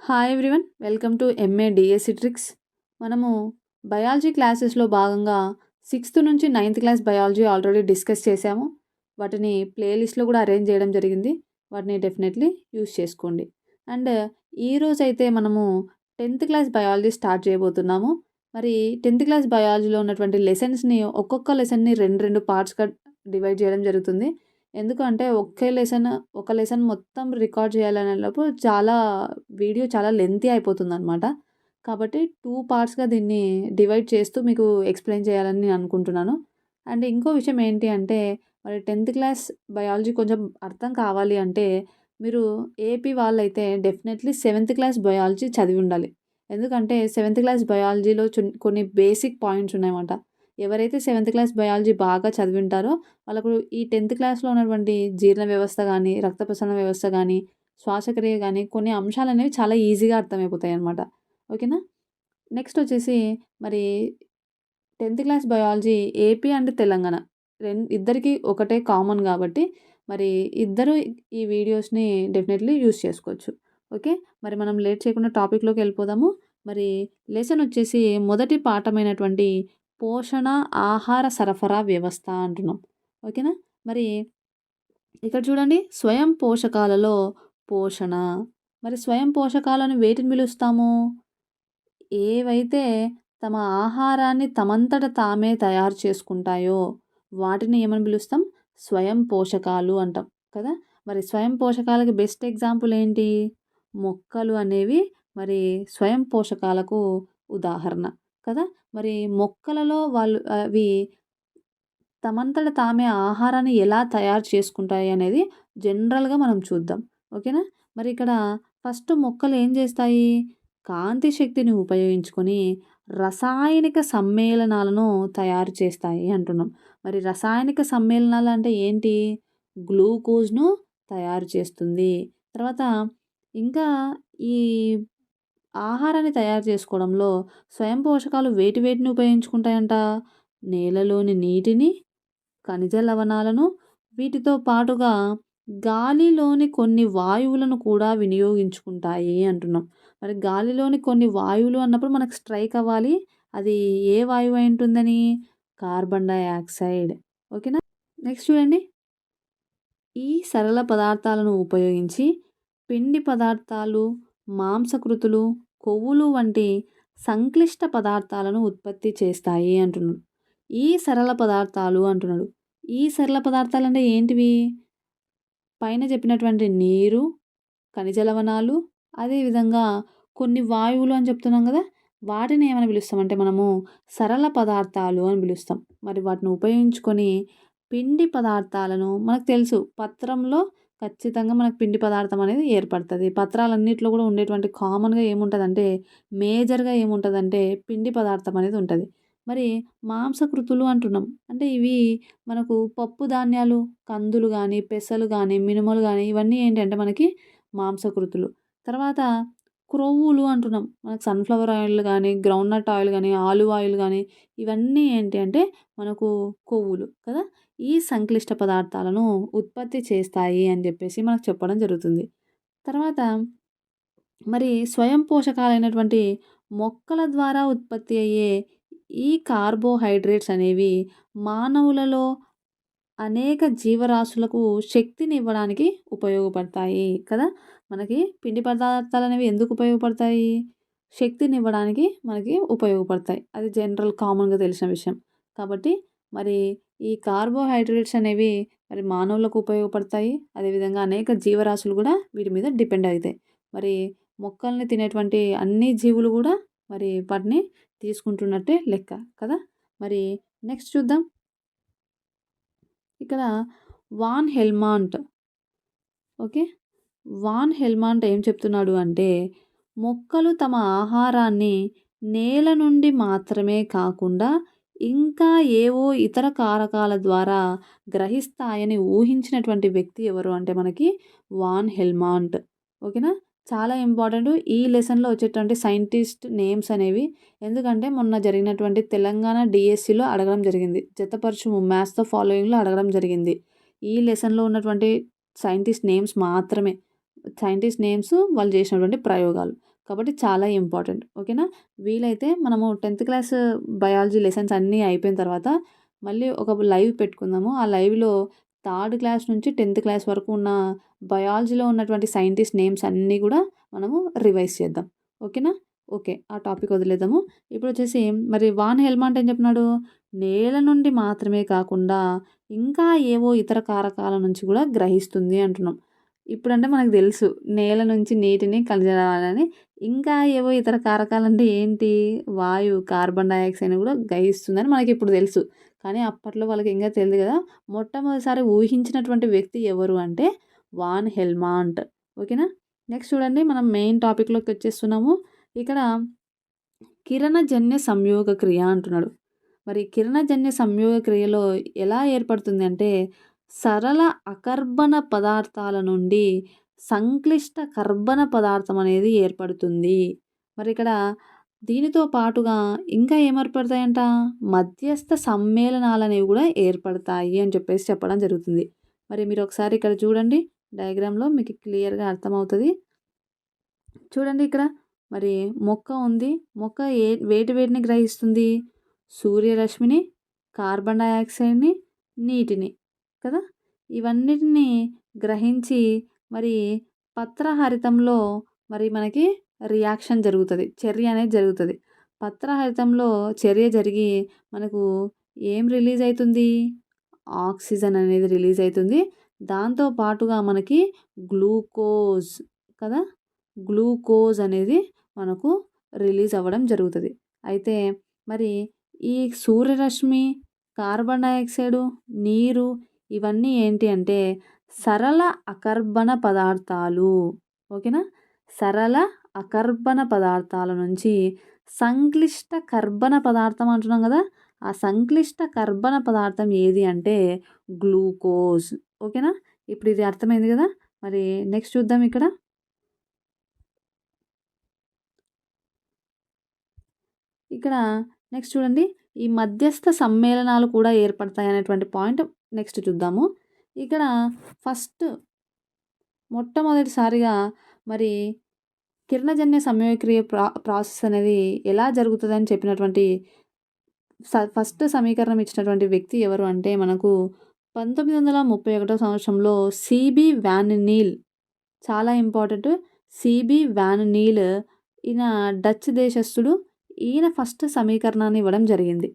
Hi everyone, welcome to MA DSC tricks. మనము biology క్లాసెస్లో భాగంగా 6th నుంచి 9th class biology already discuss చేశాము. వాటిని ప్లేలిస్ట్లో కూడా అరేంజ్ చేయడం జరిగింది. వాటిని డెఫినెట్లీ యూస్ చేసుకోండి. అండ్ ఈరోజైతే మనము 10th క్లాస్ బయాలజీ స్టార్ట్ చేయబోతున్నాము. మరి 10th క్లాస్ బయాలజీలో ఉన్నటువంటి లెసన్స్ని ఒక్కొక్క లెసన్ని రెండు పార్ట్స్గా డివైడ్ చేయడం జరుగుతుంది. ఎందుకంటే ఒక లెసన్ మొత్తం రికార్డ్ చేయాలనేటప్పుడు వీడియో చాలా లెంతీ అయిపోతుందనమాట. కాబట్టి 2 పార్ట్స్‌గా దీన్ని డివైడ్ చేస్తూ మీకు ఎక్స్‌ప్లెయిన్ చేయాలని నేను అనుకుంటున్నాను. అండ్ ఇంకో విషయం ఏంటి అంటే, మరి 10th క్లాస్ బయాలజీ కొంచెం అర్థం కావాలి అంటే, మీరు ఏపీ వాళ్ళైతే డెఫినెట్లీ 7th క్లాస్ బయాలజీ చదివి ఉండాలి. ఎందుకంటే 7th క్లాస్ బయాలజీలో కొన్ని బేసిక్ పాయింట్స్ ఉన్నాయన్నమాట. ఎవరైతే 7th క్లాస్ బయాలజీ బాగా చదివింటారో వాళ్ళకు ఈ 10th క్లాస్‌లో ఉన్నటువంటి జీర్ణ వ్యవస్థ గానీ, రక్త ప్రసరణ వ్యవస్థ గానీ, శ్వాసక్రియ గానీ కొన్ని అంశాలనేవి చాలా ఈజీగా అర్థమైపోతాయన్నమాట. ఓకేనా? నెక్స్ట్ వచ్చేసి మరి 10th class biology AP and Telangana ఇద్దరికీ ఒకటే కామన్ కాబట్టి మరి ఇద్దరు ఈ వీడియోస్‌ని డెఫినెట్లీ యూజ్ చేసుకోవచ్చు. ఓకే. మరి మనం లేట్ చేయకుండా టాపిక్‌లోకి వెళ్ళిపోదాము. మరి లెసన్ వచ్చేసి మొదటి పాఠమైనటువంటి పోషణ, ఆహార సరఫరా వ్యవస్థ అంటున్నాం. ఓకేనా? మరి ఇక్కడ చూడండి, స్వయం పోషకాలలో పోషణ. మరి స్వయం పోషకాలను వేటిని పిలుస్తాము? ఏవైతే తమ ఆహారాన్ని తమంతట తామే తయారు చేసుకుంటాయో వాటిని ఏమని పిలుస్తాం? స్వయం పోషకాలు అంటాం కదా. మరి స్వయం పోషకాలకి బెస్ట్ ఎగ్జాంపుల్ ఏంటి? మొక్కలు అనేవి మరి స్వయం పోషకాలకు ఉదాహరణ కదా. మరి మొక్కలలో అవి తమంతట తామే ఆహారాన్ని ఎలా తయారు చేసుకుంటాయి అనేది జనరల్గా మనం చూద్దాం. ఓకేనా? మరి ఇక్కడ ఫస్ట్ మొక్కలు ఏం చేస్తాయి? కాంతి శక్తిని ఉపయోగించుకొని రసాయనిక సమ్మేళనాలను తయారు చేస్తాయి అంటున్నాం. మరి రసాయనిక సమ్మేళనాలు అంటే ఏంటి? గ్లూకోజ్ను తయారు చేస్తుంది. తర్వాత ఇంకా ఈ ఆహారాన్ని తయారు చేసుకోవడంలో స్వయం పోషకాలు వేటిని ఉపయోగించుకుంటాయంట? నేలలోని నీటిని, ఖనిజ లవణాలను, వీటితో పాటుగా గాలిలోని కొన్ని వాయువులను కూడా వినియోగించుకుంటాయి అంటున్నాం. మరి గాలిలోని కొన్ని వాయువులు అన్నప్పుడు మనకు స్ట్రైక్ అవ్వాలి. అది ఏ వాయువు అయి ఉంటుందని? Carbon dioxide. ఓకేనా? నెక్స్ట్ చూడండి, ఈ సరళ పదార్థాలను ఉపయోగించి పిండి పదార్థాలు, మాంసకృతులు, కొవ్వులు వంటి సంక్లిష్ట పదార్థాలను ఉత్పత్తి చేస్తాయి అంటున్నాడు. ఈ సరళ పదార్థాలు అంటున్నాడు. ఈ సరళ పదార్థాలు అంటే ఏంటివి? పైన చెప్పినటువంటి నీరు, ఖనిజ లవణాలు, అదేవిధంగా కొన్ని వాయువులు అని చెప్తున్నాం కదా. వాటిని ఏమని పిలుస్తామంటే మనము సరళ పదార్థాలు అని పిలుస్తాం. మరి వాటిని ఉపయోగించుకొని పిండి పదార్థాలను, మనకు తెలుసు పత్రంలో ఖచ్చితంగా మనకు పిండి పదార్థం అనేది ఏర్పడుతుంది. పత్రాలన్నిట్లో కూడా ఉండేటువంటి కామన్గా ఏముంటుందంటే, మేజర్గా ఏముంటుందంటే పిండి పదార్థం అనేది ఉంటుంది. మరి మాంసకృతులు అంటున్నాం. అంటే ఇవి మనకు పప్పు ధాన్యాలు, కందులు కానీ, పెసలు కానీ, మినుములు కానీ ఇవన్నీ ఏంటంటే మనకి మాంసకృతులు. తర్వాత క్రొవ్వులు అంటున్నాం. మనకు సన్‌ఫ్లవర్ ఆయిల్ కానీ, గ్రౌండ్‌నట్ ఆయిల్ కానీ, ఆలివ్ ఆయిల్ కానీ ఇవన్నీ ఏంటి అంటే మనకు కొవ్వులు కదా. ఈ సంక్లిష్ట పదార్థాలను ఉత్పత్తి చేస్తాయి అని చెప్పేసి మనకు చెప్పడం జరుగుతుంది. తర్వాత మరి స్వయం పోషకాలైనటువంటి మొక్కల ద్వారా ఉత్పత్తి అయ్యే ఈ కార్బోహైడ్రేట్స్ అనేవి మానవులలో అనేక జీవరాశులకు శక్తిని ఇవ్వడానికి ఉపయోగపడతాయి కదా. మనకి పిండి పదార్థాలు అనేవి ఎందుకు ఉపయోగపడతాయి? శక్తిని ఇవ్వడానికి మనకి ఉపయోగపడతాయి. అది జనరల్ కామన్గా తెలిసిన విషయం. కాబట్టి మరి ఈ కార్బోహైడ్రేట్స్ అనేవి మరి మానవులకు ఉపయోగపడతాయి. అదేవిధంగా అనేక జీవరాశులు కూడా వీటి మీద డిపెండ్ అవుతాయి. మరి మొక్కల్ని తినేటువంటి అన్ని జీవులు కూడా మరి వాటిని తీసుకుంటున్నట్టే లెక్క కదా. మరి నెక్స్ట్ చూద్దాం. ఇక్కడ Van Helmont. Okay. Van Helmont ఏం చెప్తున్నాడు అంటే, మొక్కలు తమ ఆహారాన్ని నేల నుండి మాత్రమే కాకుండా ఇంకా ఏవో ఇతర కారకాల ద్వారా గ్రహిస్తాయని ఊహించినటువంటి వ్యక్తి ఎవరు అంటే మనకి వాన్ హెల్మాంట్. ఓకేనా? చాలా ఇంపార్టెంట్ ఈ లెసన్‌లో వచ్చేటువంటి సైంటిస్ట్ నేమ్స్ అనేవి. ఎందుకంటే మొన్న జరిగినటువంటి తెలంగాణ డిఎస్సిలో అడగడం జరిగింది. జతపరచుము మ్యాచ్ ద ఫాలోయింగ్‌లో అడగడం జరిగింది. ఈ లెసన్‌లో ఉన్నటువంటి సైంటిస్ట్ నేమ్స్ మాత్రమే. సైంటిస్ట్ నేమ్స్, వాళ్ళు చేసినటువంటి ప్రయోగాలు. కాబట్టి చాలా ఇంపార్టెంట్. ఓకేనా? వీలైతే మనము 10th క్లాస్ బయాలజీ లెసన్స్ అన్నీ అయిపోయిన తర్వాత మళ్ళీ ఒక లైవ్ పెట్టుకుందాము. ఆ లైవ్‌లో 3rd క్లాస్ నుంచి 10th క్లాస్ వరకు ఉన్న బయాలజీలో ఉన్నటువంటి సైంటిస్ట్ నేమ్స్ అన్నీ కూడా మనము రివైజ్ చేద్దాం. ఓకేనా? ఓకే. ఆ టాపిక్ వదిలేద్దాము. ఇప్పుడొచ్చేసి మరి వాన్ హెల్మాంట్ ఏం చెప్తున్నాడు? నేల నుండి మాత్రమే కాకుండా ఇంకా ఏవో ఇతర కారకాల నుంచి కూడా గ్రహిస్తుంది అంటున్నాం. ఇప్పుడంటే మనకు తెలుసు నేల నుంచి నీటిని కలజాలని. ఇంకా ఏవో ఇతర కారకాలంటే ఏంటి? వాయువు, కార్బన్ డయాక్సైడ్‌ని కూడా గ్రహిస్తుందని మనకిప్పుడు తెలుసు. కానీ అప్పట్లో వాళ్ళకి ఇంకా తెలీదు కదా! మొట్టమొదటిసారి ఊహించినటువంటి వ్యక్తి ఎవరు అంటే వాన్ హెల్మాంట్. ఓకేనా? నెక్స్ట్ చూడండి మనం మెయిన్ టాపిక్‌లోకి వచ్చేస్తున్నాము. ఇక్కడ కిరణజన్య సంయోగ క్రియ అంటున్నాడు. మరి కిరణజన్య సంయోగ క్రియలో ఎలా ఏర్పడుతుంది అంటే సరళ అకర్బన పదార్థాల నుండి సంక్లిష్ట కర్బన పదార్థం అనేది ఏర్పడుతుంది. మరి ఇక్కడ దీనితో పాటుగా ఇంకా ఏమేర్పడతాయంట? మధ్యస్థ సమ్మేళనాలనేవి కూడా ఏర్పడతాయి అని చెప్పేసి చెప్పడం జరుగుతుంది. మరి మీరు ఒకసారి ఇక్కడ చూడండి డయాగ్రామ్‌లో మీకు క్లియర్‌గా అర్థమవుతది. చూడండి ఇక్కడ మరి మొక్క ఉంది. మొక్క వేటిని గ్రహిస్తుంది? సూర్యరశ్మిని, కార్బన్ డయాక్సైడ్‌ని, నీటిని కదా! ఇవన్నిటిని గ్రహించి మరి పత్రహరితంలో మరి మనకి రియాక్షన్ జరుగుతది. చర్య అనేది జరుగుతది. పత్రహరితంలో చర్య జరిగి మనకు ఏం రిలీజ్ అయితుంది? ఆక్సిజన్ అనేది రిలీజ్ అయితుంది. దాంతో పాటుగా మనకి గ్లూకోజ్ కదా! గ్లూకోజ్ అనేది మనకు రిలీజ్ అవ్వడం జరుగుతది. అయితే మరి ఈ సూర్యరశ్మి, కార్బన్ డయాక్సైడు, నీరు ఇవన్నీ ఏంటి అంటే సరళ అకర్బన పదార్థాలు. ఓకేనా? సరళ అకర్బన పదార్థాల నుంచి సంక్లిష్ట కర్బన పదార్థం అంటున్నాం కదా! ఆ సంక్లిష్ట కర్బన పదార్థం ఏది అంటే గ్లూకోజ్. ఓకేనా? ఇప్పుడు ఇది అర్థమైంది కదా! మరి నెక్స్ట్ చూద్దాం ఇక్కడ. ఇక్కడ నెక్స్ట్ చూడండి. ఈ మధ్యస్థ సమ్మేళనాలు కూడా ఏర్పడతాయి అనేటువంటి పాయింట్ నెక్స్ట్ చూద్దాము. ఇక్కడ ఫస్ట్ మొట్టమొదటిసారిగా మరి కిరణజన్య సంయోగక్రియ ప్రాసెస్ అనేది ఎలా జరుగుతుందని చెప్పినటువంటి ఫస్ట్ సమీకరణం ఇచ్చినటువంటి వ్యక్తి ఎవరు అంటే మనకు 1931 సంవత్సరంలో సిబి వాన్ నీల్. చాలా ఇంపార్టెంట్. సిబి వాన్ నీల్ ఈయన డచ్ దేశస్థుడు. ఈయన ఫస్ట్ సమీకరణాన్ని ఇవ్వడం జరిగింది.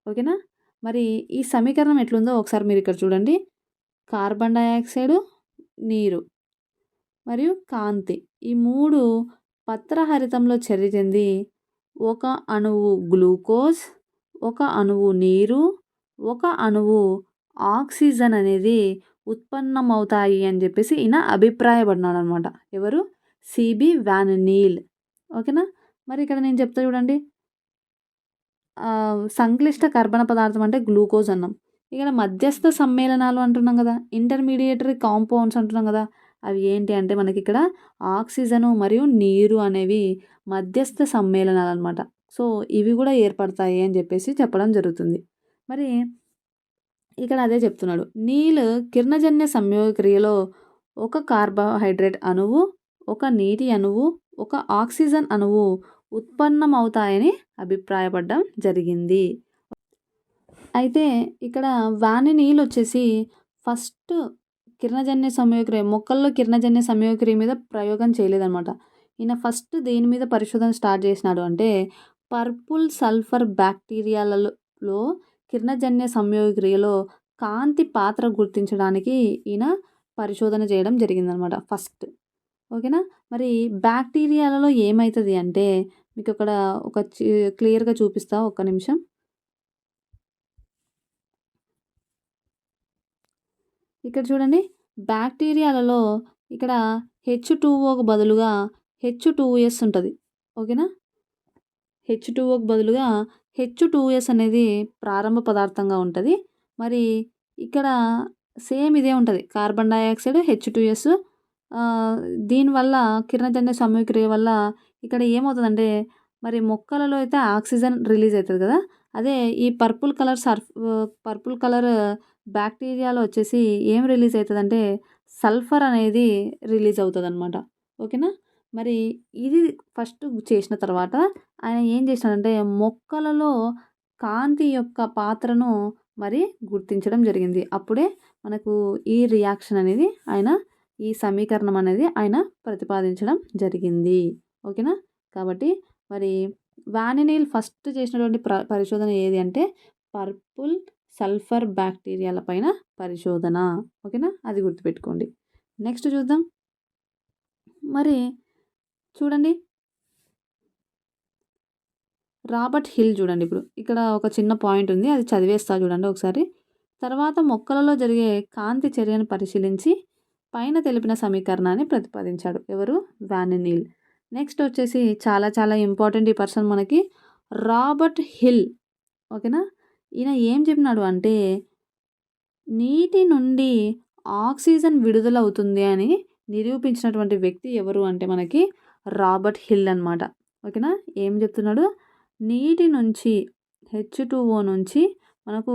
ఓకేనా? మరి ఈ సమీకరణం ఎట్లుందో ఒకసారి మీరు ఇక్కడ చూడండి. కార్బన్ డయాక్సైడు, నీరు మరియు కాంతి ఈ 3 పత్రహరితంలో చర్య చెంది ఒక అణువు గ్లూకోజ్, ఒక అణువు నీరు, ఒక అణువు ఆక్సిజన్ అనేది ఉత్పన్నమవుతాయి అని చెప్పేసి ఈయన అభిప్రాయపడినాడు అనమాట. ఎవరు? CB Van Niel. ఓకేనా? మరి ఇక్కడ నేను చెప్తా చూడండి. సంక్లిష్ట కర్బన పదార్థం అంటే గ్లూకోజ్ అన్నాం. ఇక్కడ మధ్యస్థ సమ్మేళనాలు అంటున్నాం కదా! ఇంటర్మీడియేటరీ కాంపౌండ్స్ అంటున్నాం కదా! అవి ఏంటి అంటే మనకి ఇక్కడ ఆక్సిజను మరియు నీరు అనేవి మధ్యస్థ సమ్మేళనాలు అనమాట. సో ఇవి కూడా ఏర్పడతాయి అని చెప్పేసి చెప్పడం జరుగుతుంది. మరి ఇక్కడ అదే చెప్తున్నాడు. నీల్ కిరణజన్య సంయోగ క్రియలో ఒక కార్బోహైడ్రేట్ అణువు, ఒక నీటి అణువు, ఒక ఆక్సిజన్ అణువు ఉత్పన్నమవుతాయని అభిప్రాయపడడం జరిగింది. అయితే ఇక్కడ వాన్ నీల్ వచ్చేసి ఫస్ట్ కిరణజన్య సంయోగక్రియ మొక్కల్లో కిరణజన్య సంయోగక్రియ మీద ప్రయోగం చేయలేదన్నమాట. ఈయన ఫస్ట్ దేని మీద పరిశోధన స్టార్ట్ చేసినాడు అంటే పర్పుల్ సల్ఫర్ బ్యాక్టీరియాలలో కిరణజన్య సంయోగక్రియలో కాంతి పాత్ర గుర్తించడానికి ఈయన పరిశోధన చేయడం జరిగిందనమాట ఫస్ట్. ఓకేనా? మరి బ్యాక్టీరియాలలో ఏమవుతుంది అంటే మీకు అక్కడ ఒక క్లియర్గా చూపిస్తా ఒక్క నిమిషం. ఇక్కడ చూడండి బ్యాక్టీరియాలలో ఇక్కడ H2Oకు బదులుగా H2S ఉంటుంది. ఓకేనా? H2Oకు బదులుగా H2S అనేది ప్రారంభ పదార్థంగా ఉంటుంది. మరి ఇక్కడ సేమ్ ఇదే ఉంటుంది. Carbon dioxide H2S. దీనివల్ల కిరణజన్య సంయోగక్రియ వల్ల ఇక్కడ ఏమవుతుందంటే మరి మొక్కలలో అయితే ఆక్సిజన్ రిలీజ్ అవుతుంది కదా! అదే ఈ పర్పుల్ కలర్ బ్యాక్టీరియాలో వచ్చేసి ఏం రిలీజ్ అవుతుందంటే సల్ఫర్ అనేది రిలీజ్ అవుతుందన్నమాట. ఓకేనా? మరి ఇది ఫస్ట్ చేసిన తర్వాత ఆయన ఏం చేసినాడంటే మొక్కలలో కాంతి యొక్క పాత్రను మరి గుర్తించడం జరిగింది. అప్పుడే మనకు ఈ రియాక్షన్ అనేది ఈ సమీకరణం అనేది ఆయన ప్రతిపాదించడం జరిగింది. ఓకేనా? కాబట్టి మరి వానినీల్ ఫస్ట్ చేసినటువంటి పరిశోధన ఏది అంటే పర్పుల్ సల్ఫర్ బ్యాక్టీరియాల పైన పరిశోధన. ఓకేనా? అది గుర్తుపెట్టుకోండి. నెక్స్ట్ చూద్దాం. మరి చూడండి, రాబర్ట్ హిల్ చూడండి. ఇప్పుడు ఇక్కడ ఒక చిన్న పాయింట్ ఉంది, అది చదివేస్తా చూడండి ఒకసారి. తర్వాత మొక్కలలో జరిగే కాంతి చర్యను పరిశీలించి పైన తెలిపిన సమీకరణాన్ని ప్రతిపాదించాడు. ఎవరు? వానినీల్. నెక్స్ట్ వచ్చేసి చాలా చాలా ఇంపార్టెంట్ ఈ పర్సన్ మనకి రాబర్ట్ హిల్. ఓకేనా? ఈయన ఏం చెప్పినాడు అంటే నీటి నుండి ఆక్సిజన్ విడుదలవుతుంది అని నిరూపించినటువంటి వ్యక్తి ఎవరు అంటే మనకి రాబర్ట్ హిల్ అనమాట. ఓకేనా? ఏం చెప్తున్నాడు? నీటి నుంచి H2O నుంచి మనకు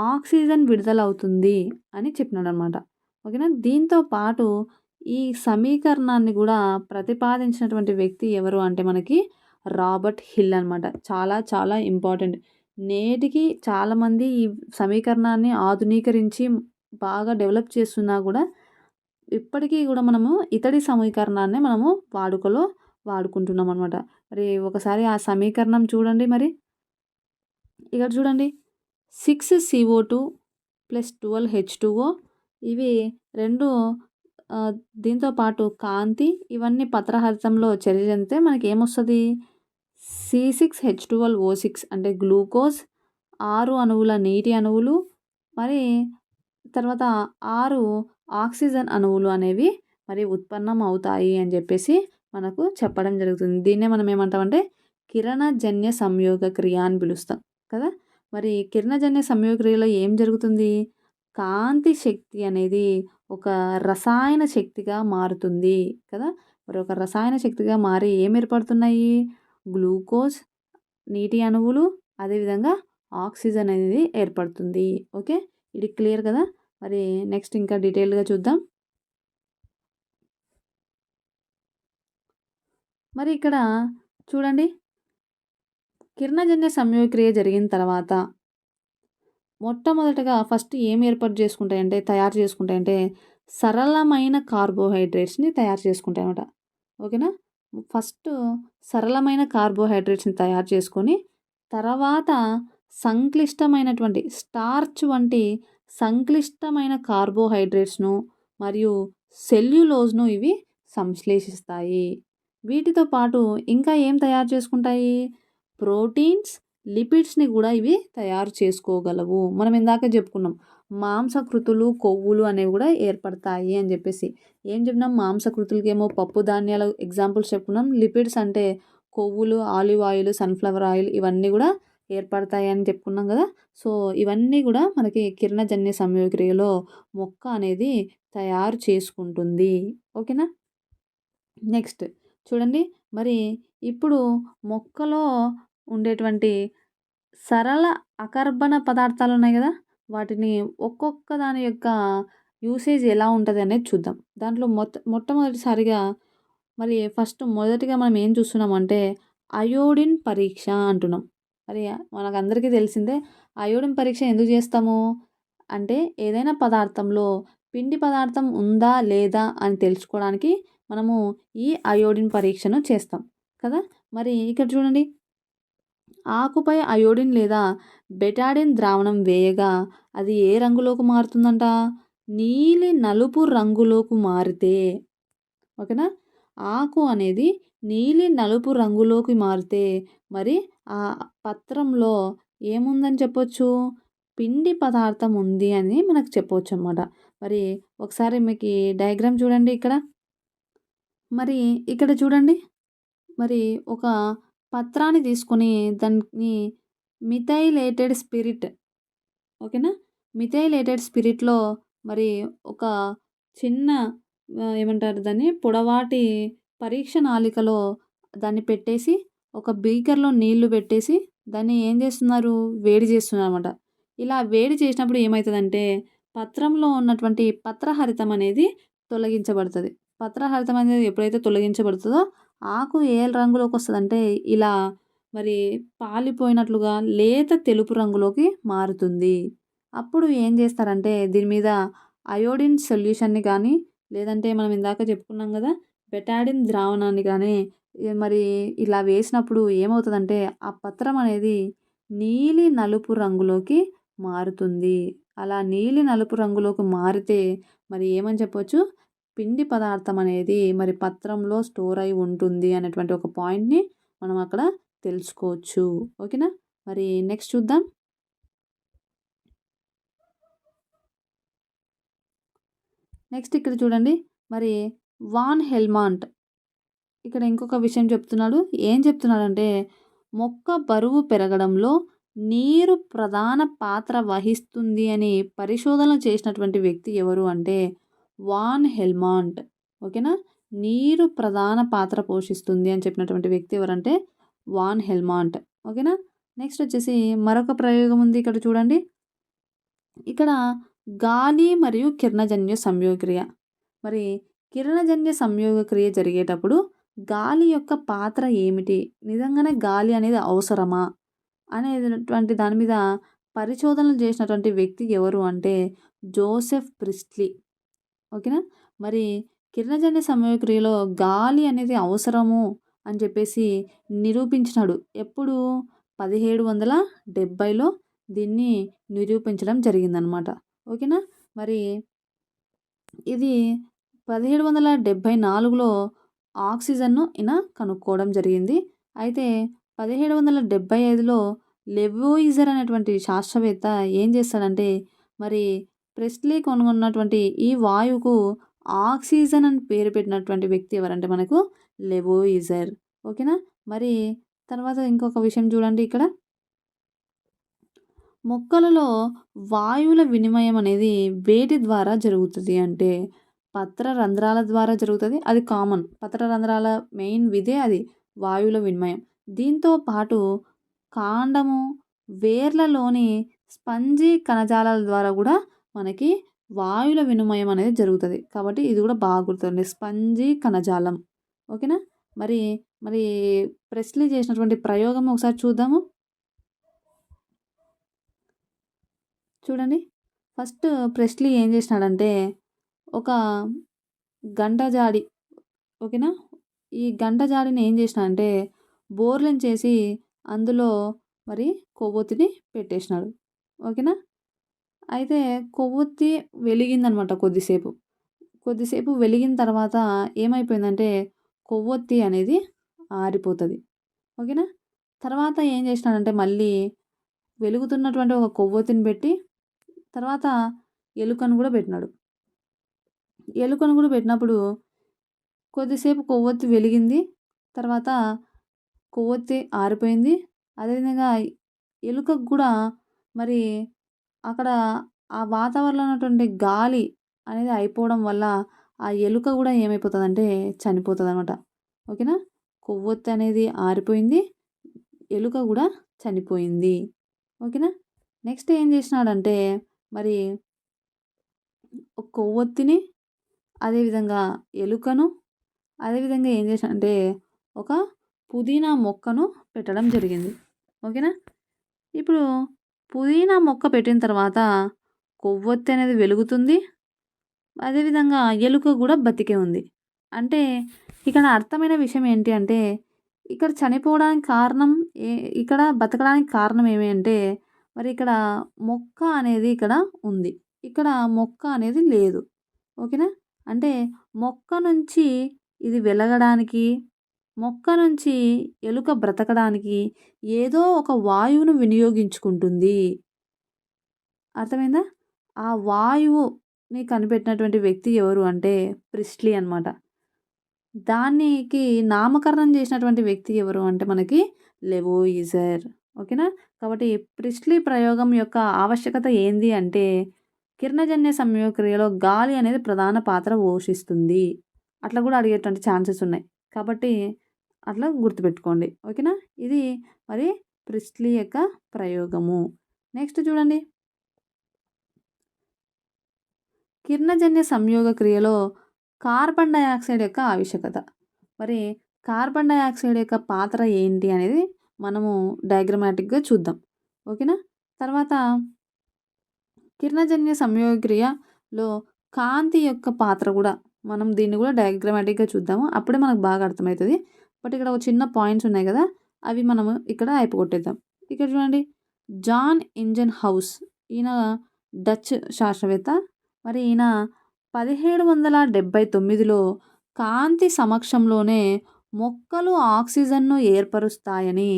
ఆక్సిజన్ విడుదలవుతుంది అని చెప్పినాడు అనమాట. ఓకేనా? దీంతో పాటు ఈ సమీకరణాన్ని కూడా ప్రతిపాదించినటువంటి వ్యక్తి ఎవరు అంటే మనకి రాబర్ట్ హిల్ అనమాట. చాలా చాలా ఇంపార్టెంట్. నేటికి చాలామంది ఈ సమీకరణాన్ని ఆధునీకరించి బాగా డెవలప్ చేస్తున్నా కూడా ఇప్పటికీ కూడా మనము ఇతడి సమీకరణాన్ని మనము వాడుకలో వాడుకుంటున్నాం అనమాట. మరి ఒకసారి ఆ సమీకరణం చూడండి. మరి ఇక్కడ చూడండి, 6CO2 + 12H2O ఇవి రెండు దీంతో పాటు కాంతి ఇవన్నీ పత్రహరితంలో చర్య చెందితే మనకి ఏమొస్తుంది? C6H12O6 అంటే గ్లూకోజ్, 6 అణువుల నీటి అణువులు, మరి తర్వాత 6 ఆక్సిజన్ అణువులు అనేవి మరి ఉత్పన్నం అవుతాయి అని చెప్పేసి మనకు చెప్పడం జరుగుతుంది. దీన్నే మనం ఏమంటామంటే కిరణజన్య సంయోగ క్రియ అని పిలుస్తాం కదా. మరి కిరణజన్య సంయోగ క్రియలో ఏం జరుగుతుంది? కాంతి శక్తి అనేది ఒక రసాయన శక్తిగా మారుతుంది కదా. మరి ఒక రసాయన శక్తిగా మారి ఏం ఏర్పడుతున్నాయి? గ్లూకోజ్, నీటి అణువులు, అదేవిధంగా ఆక్సిజన్ అనేది ఏర్పడుతుంది. ఓకే, ఇది క్లియర్ కదా. మరి నెక్స్ట్ ఇంకా డీటెయిల్గా చూద్దాం. మరి ఇక్కడ చూడండి, కిరణజన్య సంయోగక్రియ జరిగిన తర్వాత మొట్టమొదటగా ఫస్ట్ ఏం తయారు చేసుకుంటాయంటే సరళమైన కార్బోహైడ్రేట్స్ని తయారు చేసుకుంటాయన్నమాట. ఓకేనా? ఫస్ట్ సరళమైన కార్బోహైడ్రేట్స్ని తయారు చేసుకొని తర్వాత సంక్లిష్టమైనటువంటి స్టార్చ్ వంటి సంక్లిష్టమైన కార్బోహైడ్రేట్స్ను మరియు సెల్యులోజ్ను ఇవి సంశ్లేషిస్తాయి. వీటితో పాటు ఇంకా ఏం తయారు చేసుకుంటాయి? ప్రోటీన్స్, లిపిడ్స్ని కూడా ఇవి తయారు చేసుకోగలవు. మనం ఇందాక చెప్పుకున్నాం మాంసకృతులు, కొవ్వులు అనేవి కూడా ఏర్పడతాయి అని చెప్పేసి. ఏం చెప్పినాం? మాంసకృతులకి ఏమో పప్పు ధాన్యాల ఎగ్జాంపుల్స్ చెప్పుకున్నాం. లిపిడ్స్ అంటే కొవ్వులు, ఆలివ్ ఆయిల్, సన్ఫ్లవర్ ఆయిల్ ఇవన్నీ కూడా ఏర్పడతాయి అని చెప్పుకున్నాం కదా. సో ఇవన్నీ కూడా మనకి కిరణజన్య సంయోగక్రియలో మొక్క అనేది తయారు చేసుకుంటుంది. ఓకేనా? నెక్స్ట్ చూడండి, మరి ఇప్పుడు మొక్కలో ఉండేటువంటి సరళ అకర్బన పదార్థాలు ఉన్నాయి కదా, వాటిని ఒక్కొక్క దాని యొక్క యూసేజ్ ఎలా ఉంటుంది అనేది చూద్దాం. దాంట్లో మొట్టమొదటిసారిగా మరి మొదటిగా మనం ఏం చూస్తున్నామంటే అయోడిన్ పరీక్ష అంటున్నాం. మరి మనకందరికీ తెలిసిందే అయోడిన్ పరీక్ష ఎందుకు చేస్తాము అంటే ఏదైనా పదార్థంలో పిండి పదార్థం ఉందా లేదా అని తెలుసుకోవడానికి మనము ఈ అయోడిన్ పరీక్షను చేస్తాం కదా. మరి ఇక్కడ చూడండి, ఆకుపై అయోడిన్ లేదా బెటాడిన్ ద్రావణం వేయగా అది ఏ రంగులోకి మారుతుందంట? నీలి నలుపు రంగులోకి మారితే, ఓకేనా, ఆకు అనేది నీలి నలుపు రంగులోకి మారితే మరి ఆ పత్రంలో ఏముందని చెప్పొచ్చు? పిండి పదార్థం ఉంది అని మనకు చెప్పవచ్చు అన్నమాట. మరి ఒకసారి మీకు డయాగ్రామ్ చూడండి ఇక్కడ. మరి ఇక్కడ చూడండి, మరి ఒక పత్రాన్ని తీసుకొని దాన్ని మిథైలేటెడ్ స్పిరిట్, ఓకేనా, మిథైలేటెడ్ స్పిరిట్లో మరి ఒక చిన్న ఏమంటారు దాన్ని పొడవాటి పరీక్ష నాళికలో దాన్ని పెట్టేసి ఒక బీకర్లో నీళ్లు పెట్టేసి దాన్ని ఏం చేస్తున్నారు? వేడి చేస్తున్నారు అన్నమాట. ఇలా వేడి చేసినప్పుడు ఏమవుతుందంటే పత్రంలో ఉన్నటువంటి పత్రహరితం అనేది తొలగించబడుతుంది. పత్రహరితం అనేది ఎప్పుడైతే తొలగించబడుతుందో ఆకు ఏ రంగులోకి వస్తుందంటే ఇలా మరి పాలిపోయినట్లుగా లేత తెలుపు రంగులోకి మారుతుంది. అప్పుడు ఏం చేస్తారంటే దీని మీద అయోడిన్ సొల్యూషన్‌ని కానీ, లేదంటే మనం ఇందాక చెప్పుకున్నాం కదా! బెటాడిన్ ద్రావణాన్ని కానీ మరి ఇలా వేసినప్పుడు ఏమవుతదంటే ఆ పత్రం అనేది నీలి నలుపు రంగులోకి మారుతుంది. అలా నీలి నలుపు రంగులోకి మారితే మరి ఏమని చెప్పొచ్చు? పిండి పదార్థం అనేది మరి పత్రంలో స్టోర్ అయి ఉంటుంది అనేటువంటి ఒక పాయింట్‌ని మనం అక్కడ తెలుసుకోవచ్చు. ఓకేనా? మరి నెక్స్ట్ చూద్దాం. నెక్స్ట్ ఇక్కడ చూడండి. మరి వాన్ హెల్మాంట్ ఇక్కడ ఇంకొక విషయం చెప్తున్నాడు. ఏం చెప్తున్నాడంటే మొక్క బరువు పెరగడంలో నీరు ప్రధాన పాత్ర వహిస్తుంది అని పరిశోధనలు చేసినటువంటి వ్యక్తి ఎవరు అంటే వాన్ హెల్మాంట్. ఓకేనా? నీరు ప్రధాన పాత్ర పోషిస్తుంది అని చెప్పినటువంటి వ్యక్తి ఎవరంటే వాన్ హెల్మాంట్. ఓకేనా? నెక్స్ట్ వచ్చేసి మరొక ప్రయోగం ఉంది ఇక్కడ చూడండి. ఇక్కడ గాలి మరియు కిరణజన్య సంయోగక్రియ. మరి కిరణజన్య సంయోగక్రియ జరిగేటప్పుడు గాలి యొక్క పాత్ర ఏమిటి? నిజంగానే గాలి అనేది అవసరమా? అనేటువంటి దాని మీద పరిశోధనలు చేసినటువంటి వ్యక్తి ఎవరు అంటే జోసెఫ్ ప్రిస్ట్లీ. ఓకేనా? మరి కిరణజన్య సంయోగక్రియలో గాలి అనేది అవసరము అని చెప్పేసి నిరూపించినాడు. ఎప్పుడు? 1770లో దీన్ని నిరూపించడం జరిగిందనమాట. ఓకేనా? మరి ఇది 1774లో ఆక్సిజన్ను ఈయన కనుక్కోవడం జరిగింది. అయితే 1775లో లెవోయిజర్ అనేటువంటి శాస్త్రవేత్త ఏం చేస్తాడంటే మరి ప్రెస్లీ కనుగొన్నటువంటి ఈ వాయువుకు ఆక్సిజన్ అని పేరు పెట్టినటువంటి వ్యక్తి ఎవరంటే మనకు లెవోయిజర్. ఓకేనా? మరి తర్వాత ఇంకొక విషయం చూడండి ఇక్కడ. మొక్కలలో వాయువుల వినిమయం అనేది వేటి ద్వారా జరుగుతుంది అంటే పత్ర రంధ్రాల ద్వారా జరుగుతుంది. అది కామన్. పత్ర రంధ్రాల మెయిన్ విధే అది వాయువుల వినిమయం. దీంతో పాటు కాండము, వేర్లలోని స్పంజీ కణజాలాల ద్వారా కూడా మనకి వాయువుల వినిమయం అనేది జరుగుతుంది. కాబట్టి ఇది కూడా బాగా గుర్తుండి స్పంజీ కణజాలం. ఓకేనా? మరి మరి ప్రెస్లీ చేసినటువంటి ప్రయోగం ఒకసారి చూద్దాము. చూడండి. ఫస్ట్ ప్రెస్లీ ఏం చేసినాడంటే ఒక గంట జాడి. ఓకేనా? ఈ గంట జాడిని ఏం చేసినాడంటే బోర్లను చేసి అందులో మరి కొవ్వొత్తిని పెట్టేసినాడు. ఓకేనా? అయితే కొవ్వొత్తి వెలిగిందనమాట కొద్దిసేపు. కొద్దిసేపు వెలిగిన తర్వాత ఏమైపోయిందంటే కొవ్వొత్తి అనేది ఆరిపోతుంది. ఓకేనా? తర్వాత ఏం చేసినాడంటే మళ్ళీ వెలుగుతున్నటువంటి ఒక కొవ్వొత్తిని పెట్టి తర్వాత ఎలుకను కూడా పెట్టినాడు. ఎలుకను కూడా పెట్టినప్పుడు కొద్దిసేపు కొవ్వొత్తి వెలిగింది. తర్వాత కొవ్వొత్తి ఆరిపోయింది. అదేవిధంగా ఎలుకకు కూడా మరి అక్కడ ఆ వాతావరణంలో ఉన్నటువంటి గాలి అనేది అయిపోవడం వల్ల ఆ ఎలుక కూడా ఏమైపోతుందంటే చనిపోతుందనమాట. ఓకేనా? కొవ్వొత్తి అనేది ఆరిపోయింది. ఎలుక కూడా చనిపోయింది. ఓకేనా? నెక్స్ట్ ఏం చేసినాడంటే మరి కొవ్వొత్తిని అదేవిధంగా ఎలుకను అదేవిధంగా ఏం చేశాడంటే ఒక పుదీనా మొక్కను పెట్టడం జరిగింది. ఓకేనా? ఇప్పుడు పుదీనా మొక్క పెట్టిన తర్వాత కొవ్వొత్తి అనేది వెలుగుతుంది. అదేవిధంగా ఎలుక కూడా బతికే ఉంది. అంటే ఇక్కడ అర్థమైన విషయం ఏంటి అంటే ఇక్కడ చనిపోవడానికి కారణం ఇక్కడ బతకడానికి కారణం ఏమి అంటే మరి ఇక్కడ మొక్క అనేది ఇక్కడ ఉంది. ఇక్కడ మొక్క అనేది లేదు. ఓకేనా? అంటే మొక్క నుంచి ఇది వెలగడానికి, మొక్క నుంచి ఎలుక బ్రతకడానికి ఏదో ఒక వాయువును వినియోగించుకుంటుంది. అర్థమైందా? ఆ వాయువుని కనిపెట్టినటువంటి వ్యక్తి ఎవరు అంటే ప్రిస్ట్లీ అనమాట. దానికి నామకరణం చేసినటువంటి వ్యక్తి ఎవరు అంటే మనకి లెవోయిజర్. ఓకేనా? కాబట్టి ప్రిస్ట్లీ ప్రయోగం యొక్క ఆవశ్యకత ఏంది అంటే కిరణజన్య సంయోగక్రియలో గాలి అనేది ప్రధాన పాత్ర పోషిస్తుంది. అట్లా కూడా అడిగేటువంటి ఛాన్సెస్ ఉన్నాయి. కాబట్టి అట్లా గుర్తుపెట్టుకోండి. ఓకేనా? ఇది మరి ప్రిస్ట్లీ యొక్క ప్రయోగము. నెక్స్ట్ చూడండి. కిరణజన్య సంయోగ క్రియలో కార్బన్ డయాక్సైడ్ యొక్క ఆవశ్యకత. మరి కార్బన్ డయాక్సైడ్ యొక్క పాత్ర ఏంటి అనేది మనము డయాగ్రమాటిక్‌గా చూద్దాం. ఓకేనా? తర్వాత కిరణజన్య సంయోగక్రియలో కాంతి యొక్క పాత్ర కూడా మనం దీన్ని కూడా డయాగ్రమాటిక్‌గా చూద్దాము. అప్పుడే మనకు బాగా అర్థమవుతది. బట్ ఇక్కడ ఒక చిన్న పాయింట్స్ ఉన్నాయి కదా! అవి మనము ఇక్కడ అయిపోగొట్టేద్దాం. ఇక్కడ చూడండి, జాన్ ఇంజన్ హౌస్ ఈయన డచ్ శాస్త్రవేత్త. మరి ఈయన 1779లో కాంతి సమక్షంలోనే మొక్కలు ఆక్సిజన్‌ను ఏర్పరుస్తాయని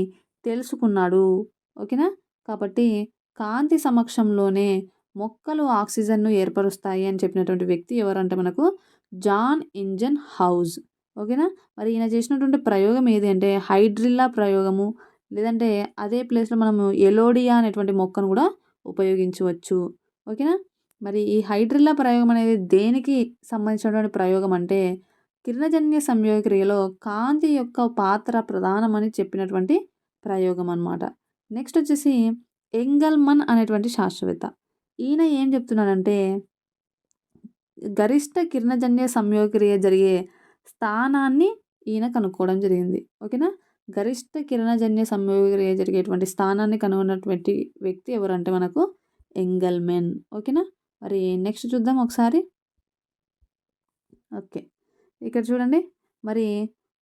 తెలుసుకున్నాడు. ఓకేనా? కాబట్టి కాంతి సమక్షంలోనే మొక్కలు ఆక్సిజన్‌ను ఏర్పరుస్తాయి అని చెప్పినటువంటి వ్యక్తి ఎవరంటే మనకు జాన్ ఇంజన్ హౌస్. ఓకేనా? మరి ఈయన చేసినటువంటి ప్రయోగం ఏది అంటే హైడ్రిల్లా ప్రయోగము. లేదంటే అదే ప్లేస్‌లో మనము ఎలోడియా అనేటువంటి మొక్కను కూడా ఉపయోగించవచ్చు. ఓకేనా? మరి ఈ హైడ్రిల్లా ప్రయోగం అనేది దేనికి సంబంధించినటువంటి ప్రయోగం అంటే కిరణజన్య సంయోగక్రియలో కాంతి యొక్క పాత్ర ప్రధానమని చెప్పినటువంటి ప్రయోగం అన్నమాట. నెక్స్ట్ వచ్చేసి ఎంగల్మన్ అనేటువంటి శాస్త్రవేత్త. ఈయన ఏం చెప్తున్నాడంటే గరిష్ట కిరణజన్య సంయోగక్రియ జరిగే స్థానాన్ని ఈయన కనుక్కోవడం జరిగింది. ఓకేనా? గరిష్ట కిరణజన్య సంయోగక్రియ జరిగేటువంటి స్థానాన్ని కనుగొన్నటువంటి వ్యక్తి ఎవరంటే మనకు ఎంగల్మెన్. ఓకేనా? మరి నెక్స్ట్ చూద్దాం ఒకసారి. ఓకే. ఇక్కడ చూడండి, మరి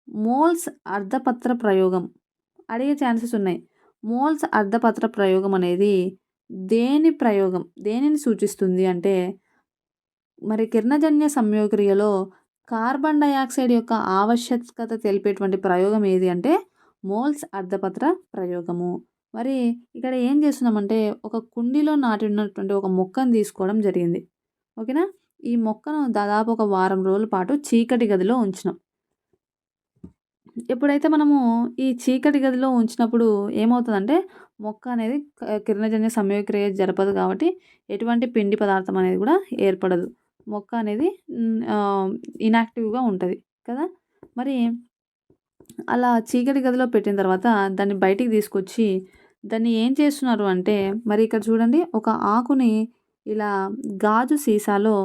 మోల్స్ అర్ధపత్ర ప్రయోగం అడిగే ఛాన్సెస్ ఉన్నాయి. మోల్స్ అర్ధపత్ర ప్రయోగం అనేది దేనిని సూచిస్తుంది అంటే మరి కిరణజన్య సంయోగక్రియలో కార్బన్ డయాక్సైడ్ యొక్క ఆవశ్యకత తెలిపేటువంటి ప్రయోగం ఏది అంటే మోల్స్ అర్ధపత్ర ప్రయోగము. మరి ఇక్కడ ఏం చేస్తున్నామంటే ఒక కుండీలో నాటినటువంటి ఒక మొక్కను తీసుకోవడం జరిగింది. ఓకేనా? ఈ మొక్కను దాదాపు ఒక వారం రోజుల పాటు చీకటి గదిలో ఉంచినాం. ఎప్పుడైతే మనము ఈ చీకటి గదిలో ఉంచినప్పుడు ఏమవుతుందంటే మొక్క అనేది కిరణజన్య సంయోగక్రియ జరపదు కాబట్టి ఎటువంటి పిండి పదార్థం అనేది కూడా ఏర్పడదు. మొక్క అనేది ఇనాక్టివ్‌గా ఉంటది కదా! మరి అలా చీకటి గదిలో పెట్టిన తర్వాత దాన్ని బయటికి తీసుకొచ్చి దాన్ని ఏం చేస్తున్నారు అంటే మరి ఇక్కడ చూడండి, ఒక ఆకుని ఇలా గాజు సీసాలో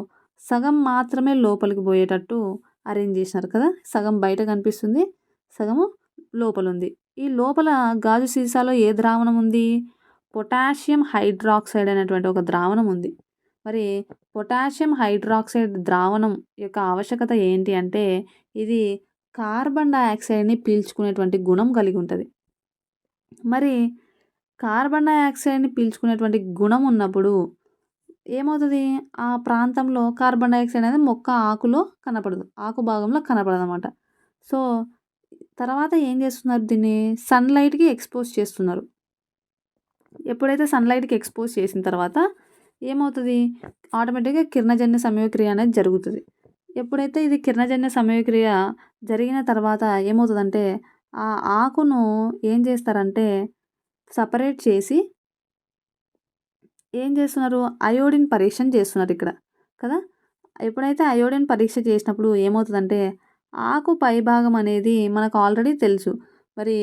సగం మాత్రమే లోపలికి పోయేటట్టు అరేంజ్ చేసినారు కదా! సగం బయట కనిపిస్తుంది, సగము లోపలుంది. ఈ లోపల గాజు సీసాలో ఏ ద్రావణం ఉంది? పొటాషియం హైడ్రాక్సైడ్ అనేటువంటి ఒక ద్రావణం ఉంది. మరి పొటాషియం హైడ్రాక్సైడ్ ద్రావణం యొక్క ఆవశ్యకత ఏంటి అంటే ఇది కార్బన్ డయాక్సైడ్‌ని పీల్చుకునేటువంటి గుణం కలిగి ఉంటది. మరి కార్బన్ డయాక్సైడ్‌ని పీల్చుకునేటువంటి గుణం ఉన్నప్పుడు ఏమవుతది? ఆ ప్రాంతంలో కార్బన్ డయాక్సైడ్ అనేది మొక్క ఆకులో కనపడదు. ఆకు భాగంలో కనపడదనమాట. సో, తర్వాత ఏం చేస్తున్నారు, దీన్ని సన్‌లైట్‌కి ఎక్స్‌పోజ్ చేస్తున్నారు. ఎప్పుడైతే సన్‌లైట్‌కి ఎక్స్‌పోజ్ చేసిన తర్వాత ఏమవుతది? ఆటోమేటిక్‌గా కిరణజన్య సంయోగక్రియ అనేది జరుగుతది. ఎప్పుడైతే ఇది కిరణజన్య సంయోగక్రియ జరిగిన తర్వాత ఏమవుతదంటే ఆ ఆకును ఏం చేస్తారంటే సెపరేట్ చేసి ఏం చేస్తున్నారు? అయోడిన్ పరీక్షను చేస్తున్నారు ఇక్కడ కదా! ఎప్పుడైతే అయోడిన్ పరీక్ష చేసినప్పుడు ఏమవుతదంటే ఆకు పైభాగం అనేది మనకు ఆల్రెడీ తెలుసు. మరి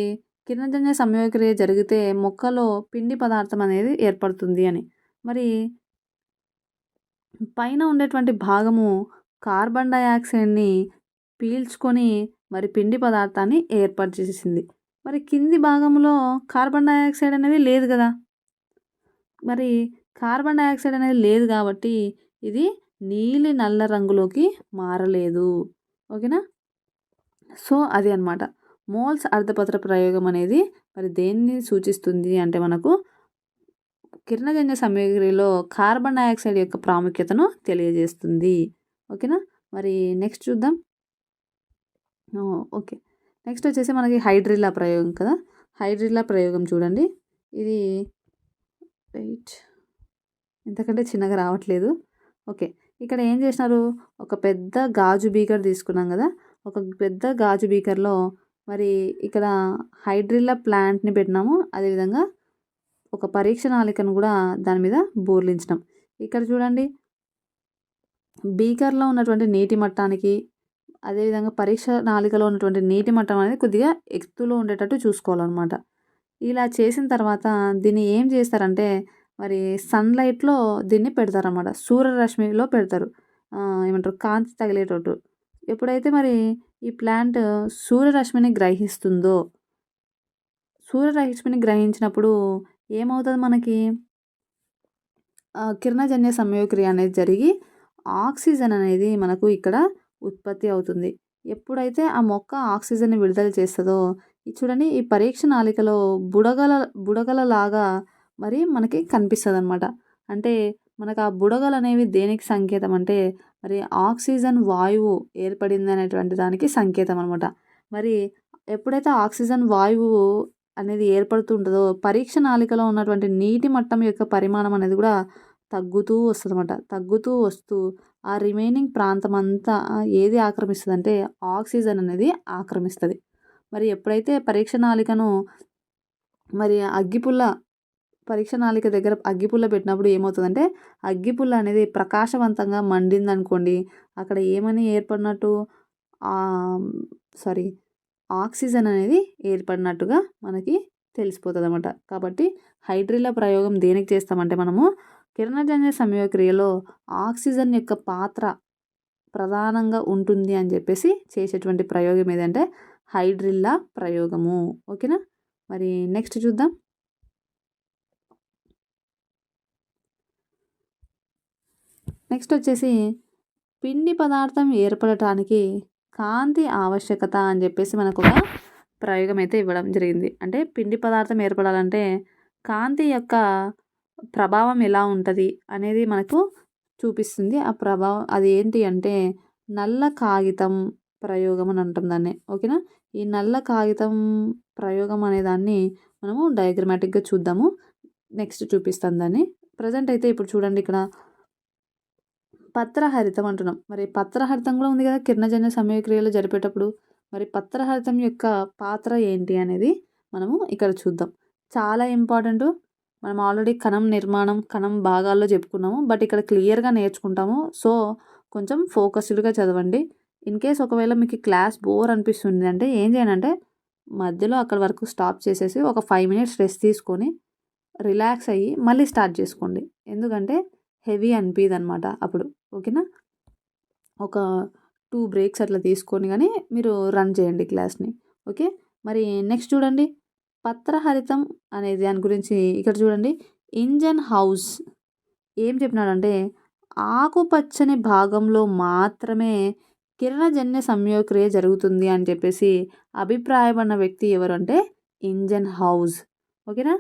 కిరణజన్య సంయోగక్రియ జరిగితే మొక్కలో పిండి పదార్థం అనేది ఏర్పడుతుంది అని. మరి పైన ఉండేటువంటి భాగము కార్బన్ డయాక్సైడ్‌ని పీల్చుకొని మరి పిండి పదార్థాన్ని ఏర్పాటు చేసేసింది. మరి కింది భాగంలో కార్బన్ డయాక్సైడ్ అనేది లేదు కదా! మరి కార్బన్ డయాక్సైడ్ అనేది లేదు కాబట్టి ఇది నీలి నల్ల రంగులోకి మారలేదు. ఓకేనా? సో, అది అన్నమాట. మోల్స్ అర్ధపత్ర ప్రయోగం అనేది మరి దేన్ని సూచిస్తుంది అంటే మనకు కిరణజన్య సంయోగక్రియలో కార్బన్ డయాక్సైడ్ యొక్క ప్రాముఖ్యతను తెలియజేస్తుంది. ఓకేనా? మరి నెక్స్ట్ చూద్దాం. ఓకే. నెక్స్ట్ వచ్చేసి మనకి హైడ్రిల్లా ప్రయోగం కదా! హైడ్రిల్లా ప్రయోగం చూడండి. ఇది వెయిట్ ఇంతకంటే చిన్నగా రావట్లేదు. ఓకే. ఇక్కడ ఏం చేసినారు? ఒక పెద్ద గాజు బీకర్ తీసుకున్నాం కదా! ఒక పెద్ద గాజు బీకర్‌లో మరి ఇక్కడ హైడ్రిల్లా ప్లాంట్‌ని పెట్టినాము. అదేవిధంగా ఒక పరీక్ష నాళికను కూడా దాని మీద బోర్లించినాం. ఇక్కడ చూడండి, బీకర్‌లో ఉన్నటువంటి నీటి మట్టానికి అదేవిధంగా పరీక్ష నాళికలో ఉన్నటువంటి నీటి మట్టం అనేది కొద్దిగా ఎత్తులో ఉండేటట్టు చూసుకోవాలన్నమాట. ఇలా చేసిన తర్వాత దీన్ని ఏం చేస్తారంటే మరి సన్‌లైట్‌లో దీన్ని పెడతారన్నమాట. సూర్యరశ్మిలో పెడతారు. ఏమంటారు, కాంతి తగిలేటట్టు. ఎప్పుడైతే మరి ఈ ప్లాంట్ సూర్యరశ్మిని గ్రహిస్తుందో, సూర్యరశ్మిని గ్రహించినప్పుడు ఏమవుతుంది మనకి కిరణజన్య సంయోగక్రియ అనేది జరిగి ఆక్సిజన్ అనేది మనకు ఇక్కడ ఉత్పత్తి అవుతుంది. ఎప్పుడైతే ఆ మొక్క ఆక్సిజన్‌ని విడుదల చేస్తదో, చూడండి ఈ పరీక్ష నాళికలో బుడగలలాగా మరి మనకి కనిపిస్తదనమాట. అంటే మనకు ఆ బుడగలనేవి దేనికి సంకేతం అంటే, మరి ఆక్సిజన్ వాయువు ఏర్పడింది అనేటువంటి దానికి సంకేతం అనమాట. మరి ఎప్పుడైతే ఆక్సిజన్ వాయువు అనేది ఏర్పడుతూ ఉంటదో, పరీక్ష నాళికలో ఉన్నటువంటి నీటి మట్టం యొక్క పరిమాణం అనేది కూడా తగ్గుతూ వస్తదనమాట. తగ్గుతూ వస్తూ ఆ రిమైనింగ్ ప్రాంతమంతా ఏది ఆక్రమిస్తదంటే ఆక్సిజన్ అనేది ఆక్రమిస్తది. మరి ఎప్పుడైతే పరీక్ష నాళికను మరి పరీక్ష నాళిక దగ్గర అగ్గిపుల్ల పెట్టినప్పుడు ఏమవుతదంటే, అగ్గిపుల్ల అనేది ప్రకాశవంతంగా మండిందనుకోండి, అక్కడ ఏమని ఏర్పడినట్టు సారీ ఆక్సిజన్ అనేది ఏర్పడినట్టుగా మనకి తెలిసిపోతదనమాట. కాబట్టి హైడ్రిల్లా ప్రయోగం దేనికి చేస్తామంటే మనము కిరణజన్య సంయోగక్రియలో ఆక్సిజన్ యొక్క పాత్ర ప్రధానంగా ఉంటుంది అని చెప్పేసి చేసేటువంటి ప్రయోగం ఏదంటే హైడ్రిల్లా ప్రయోగము. ఓకేనా? మరి నెక్స్ట్ చూద్దాం. నెక్స్ట్ వచ్చేసి పిండి పదార్థం ఏర్పడటానికి కాంతి ఆవశ్యకత అని చెప్పేసి మనకు ఒక ప్రయోగం అయితే ఇవ్వడం జరిగింది. అంటే పిండి పదార్థం ఏర్పడాలంటే కాంతి యొక్క ప్రభావం ఎలా ఉంటుంది అనేది మనకు చూపిస్తుంది. ఆ ప్రభావం అది ఏంటి అంటే నల్ల కాగితం ప్రయోగం అని అంటాం దాన్ని. ఓకేనా? ఈ నల్ల కాగితం ప్రయోగం అనే దాన్ని మనము డయాగ్రమాటిక్గా చూద్దాము. నెక్స్ట్ చూపిస్తాను దాన్ని. ప్రజెంట్ అయితే ఇప్పుడు చూడండి ఇక్కడ పత్రహరితం అంటున్నాం. మరి పత్రహరితం కూడా ఉంది కదా కిరణజన్య సంయోగక్రియలు జరిపేటప్పుడు. మరి పత్రహరితం యొక్క పాత్ర ఏంటి అనేది మనము ఇక్కడ చూద్దాం. చాలా ఇంపార్టెంట్. మనం ఆల్రెడీ కణం నిర్మాణం, కణం భాగాల్లో చెప్పుకున్నాము. బట్ ఇక్కడ క్లియర్గా నేర్చుకుంటాము. సో కొంచెం ఫోకస్డ్గా చదవండి. ఇన్ కేస్ ఒకవేళ మీకు క్లాస్ బోర్ అనిపిస్తుంది అంటే ఏం చేయండి, మధ్యలో అక్కడ వరకు స్టాప్ చేసేసి ఒక 5 minutes రెస్ట్ తీసుకొని రిలాక్స్ అయ్యి మళ్ళీ స్టార్ట్ చేసుకోండి. ఎందుకంటే హెవీ అనిపియదనమాట అప్పుడు. ఓకేనా? ఒక 2 breaks అట్లా తీసుకొని కానీ మీరు రన్ చేయండి క్లాస్ని. ఓకే? మరి నెక్స్ట్ చూడండి, పత్రహరితం అనే దాని గురించి ఇక్కడ చూడండి. ఇంజన్ హౌస్ ఏం చెప్పినాడంటే ఆకుపచ్చని భాగంలో మాత్రమే కిరణజన్య సంయోగక్రియ జరుగుతుంది అని చెప్పేసి అభిప్రాయపడిన వ్యక్తి ఎవరు అంటే ఇంజన్ హౌస్. ఓకేనా?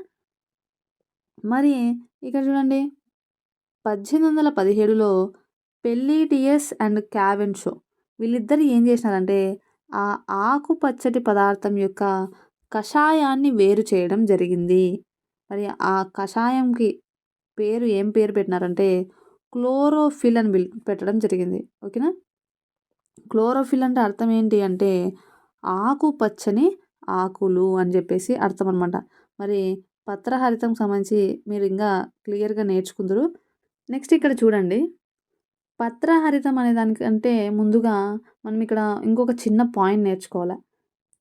మరి ఇక్కడ చూడండి 1817లో పెల్లిటియస్ అండ్ క్యావెన్షో వీళ్ళిద్దరు ఏం చేసినారంటే ఆ ఆకుపచ్చటి పదార్థం యొక్క కషాయాన్ని వేరు చేయడం జరిగింది. మరి ఆ కషాయంకి ఏం పేరు పెట్టినారంటే క్లోరోఫిల్ అని పెట్టడం జరిగింది. ఓకేనా? క్లోరోఫిల్ అంటే అర్థం ఏంటి అంటే ఆకుపచ్చని ఆకులు అని చెప్పేసి అర్థం అనమాట. మరి పత్రహరితం సంబంధించి మీరు ఇంకా క్లియర్గా నేర్చుకుందరు. నెక్స్ట్ ఇక్కడ చూడండి, పత్రహరితం అనే దానికంటే ముందుగా మనం ఇక్కడ ఇంకొక చిన్న పాయింట్ నేర్చుకోవాలి.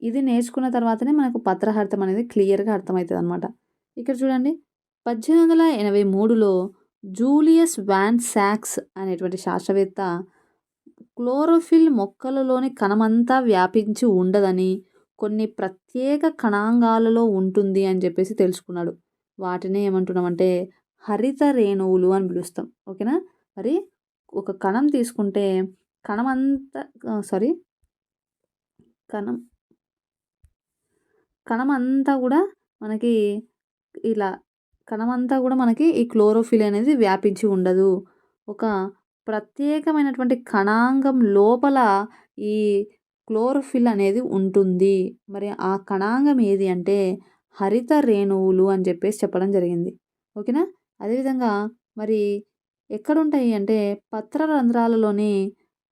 ఇది నేర్చుకున్న తర్వాతనే మనకు పత్రహరితం అనేది క్లియర్గా అర్థమవుతుంది అనమాట. ఇక్కడ చూడండి 1883లో జూలియస్ వాన్ సాక్స్ అనేటువంటి శాస్త్రవేత్త క్లోరోఫిల్ మొక్కలలోని కణమంతా వ్యాపించి ఉండదని, కొన్ని ప్రత్యేక కణాంగాలలో ఉంటుంది అని చెప్పేసి తెలుసుకున్నాడు. వాటిని ఏమంటున్నామంటే హరిత రేణువులు అని పిలుస్తాం. ఓకేనా? మరి ఒక కణం తీసుకుంటే కణమంతా కూడా మనకి ఇలా కణమంతా కూడా మనకి ఈ క్లోరోఫిల్ అనేది వ్యాపించి ఉండదు. ఒక ప్రత్యేకమైనటువంటి కణాంగం లోపల ఈ క్లోరోఫిల్ అనేది ఉంటుంది. మరి ఆ కణాంగం ఏది అంటే హరిత రేణువులు అని చెప్పేసి చెప్పడం జరిగింది. ఓకేనా? అదేవిధంగా మరి ఎక్కడుంటాయి అంటే పత్రరంధ్రాలలోని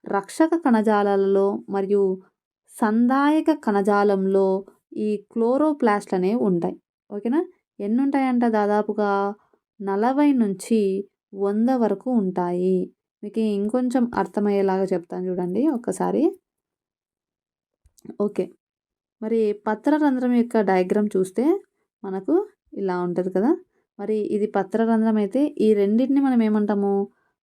రక్షక కణజాలాలలో మరియు సంధాయక కణజాలంలో ఈ క్లోరోప్లాస్ట్లు అనేవి ఉంటాయి. ఓకేనా? ఎన్ని ఉంటాయంట దాదాపుగా 40 నుంచి 100 వరకు ఉంటాయి. మీకు ఇంకొంచెం అర్థమయ్యేలాగా చెప్తాను చూడండి ఒక్కసారి. ఓకే. మరి పత్రరంధ్రం యొక్క డయాగ్రామ్ చూస్తే మనకు ఇలా ఉంటుంది కదా. మరి ఇది పత్రరంధ్రం అయితే ఈ రెండింటిని మనం ఏమంటాము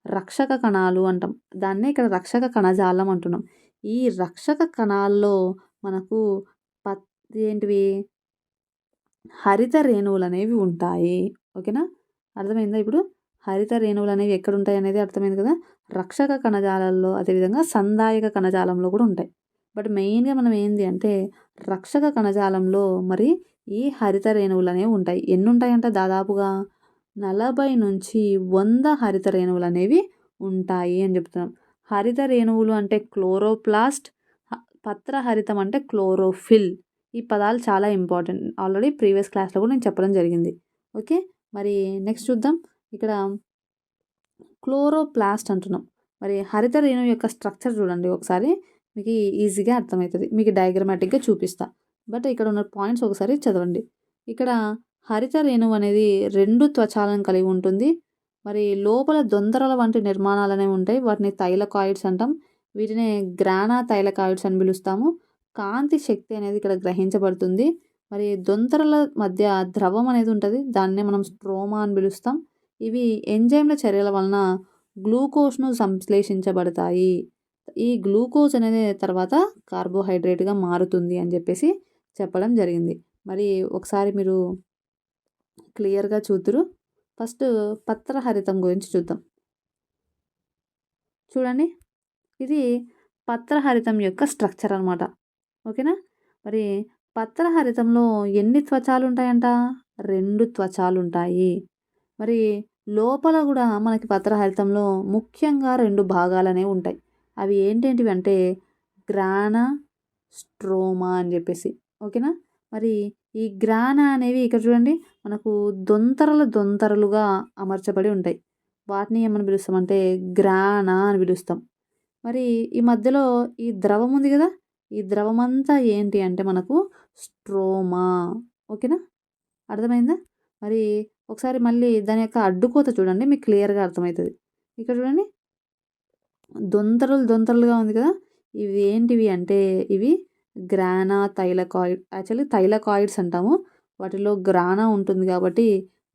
రక్షక కణాలు అంటాం. దాన్నే ఇక్కడ రక్షక కణజాలం అంటున్నాం. ఈ రక్షక కణాల్లో మనకు పత్ ఏంటివి హరిత రేణువులనేవి ఉంటాయి. ఓకేనా? అర్థమైందా ఇప్పుడు? హరిత రేణువులనేవి ఎక్కడుంటాయనేది అర్థమైంది కదా! రక్షక కణజాలాల్లో, అదేవిధంగా సంధాయక కణజాలంలో కూడా ఉంటాయి. బట్ మెయిన్‌గా మనం ఏంది అంటే రక్షక కణజాలంలో మరి ఈ హరిత రేణువులనేవి ఉంటాయి. ఎన్నుంటాయంట దాదాపుగా 40-100 హరిత రేణువులనేవి ఉంటాయి అని చెప్తున్నాం. హరిత రేణువులు అంటే క్లోరోప్లాస్ట్, పత్రహరితం అంటే క్లోరోఫిల్. ఈ పదాలు చాలా ఇంపార్టెంట్. ఆల్రెడీ ప్రీవియస్ క్లాస్‌లో కూడా నేను చెప్పడం జరిగింది. ఓకే. మరి నెక్స్ట్ చూద్దాం. ఇక్కడ క్లోరోప్లాస్ట్ అంటున్నాం. మరి హరిత రేణువు యొక్క స్ట్రక్చర్ చూడండి ఒకసారి. మీకు ఈజీగా అర్థమవుతుంది. మీకు డయాగ్రమాటిక్‌గా చూపిస్తా. బట్ ఇక్కడ ఉన్న పాయింట్స్ ఒకసారి చదవండి. ఇక్కడ హరిత రేణువు అనేది 2 త్వచాలను కలిగి ఉంటుంది. మరి లోపల దొంతరల వంటి నిర్మాణాలనేవి ఉంటాయి. వాటిని థైలకాయిడ్స్ అంటాం. వీటిని గ్రానా థైలకాయిడ్స్ అని పిలుస్తాము. కాంతి శక్తి అనేది ఇక్కడ గ్రహించబడుతుంది. మరి దొంతరల మధ్య ద్రవం అనేది ఉంటుంది. దాన్నే మనం స్ట్రోమా అని పిలుస్తాం. ఇవి ఎంజైమ్ల చర్యల వలన గ్లూకోజ్ను సంశ్లేషించబడతాయి. ఈ గ్లూకోజ్ అనేది తర్వాత కార్బోహైడ్రేట్‌గా మారుతుంది అని చెప్పేసి చెప్పడం జరిగింది. మరి ఒకసారి మీరు క్లియర్‌గా చూద్దురు. ఫస్ట్ పత్రహరితం గురించి చూద్దాం. చూడండి. ఇది పత్రహరితం యొక్క స్ట్రక్చర్ అనమాట. ఓకేనా? మరి పత్రహరితంలో ఎన్ని త్వచాలు ఉంటాయంట? 2 త్వచాలు ఉంటాయి. మరి లోపల కూడా మనకి పత్రహరితంలో ముఖ్యంగా 2 భాగాలనేవి ఉంటాయి. అవి ఏంటేంటివి అంటే గ్రానా, స్ట్రోమా అని చెప్పేసి. ఓకేనా? మరి ఈ గ్రానా అనేవి ఇక్కడ చూడండి మనకు దొంతరలుగా అమర్చబడి ఉంటాయి. వాటిని ఏమని పిలుస్తామంటే గ్రానా అని పిలుస్తాం. మరి ఈ మధ్యలో ఈ ద్రవం ఉంది కదా! ఈ ద్రవమంతా ఏంటి అంటే మనకు స్ట్రోమా. ఓకేనా? అర్థమైందా? మరి ఒకసారి మళ్ళీ దాని యొక్క అడ్డుకోత చూడండి. మీకు క్లియర్‌గా అర్థమవుతది. ఇక్కడ చూడండి. దొంతరలుగా ఉంది కదా! ఇవి ఏంటివి అంటే ఇవి గ్రానా థైలకాయిడ్. యాక్చువల్లీ థైలకాయిడ్స్ అంటాము. వాటిలో గ్రానా ఉంటుంది కాబట్టి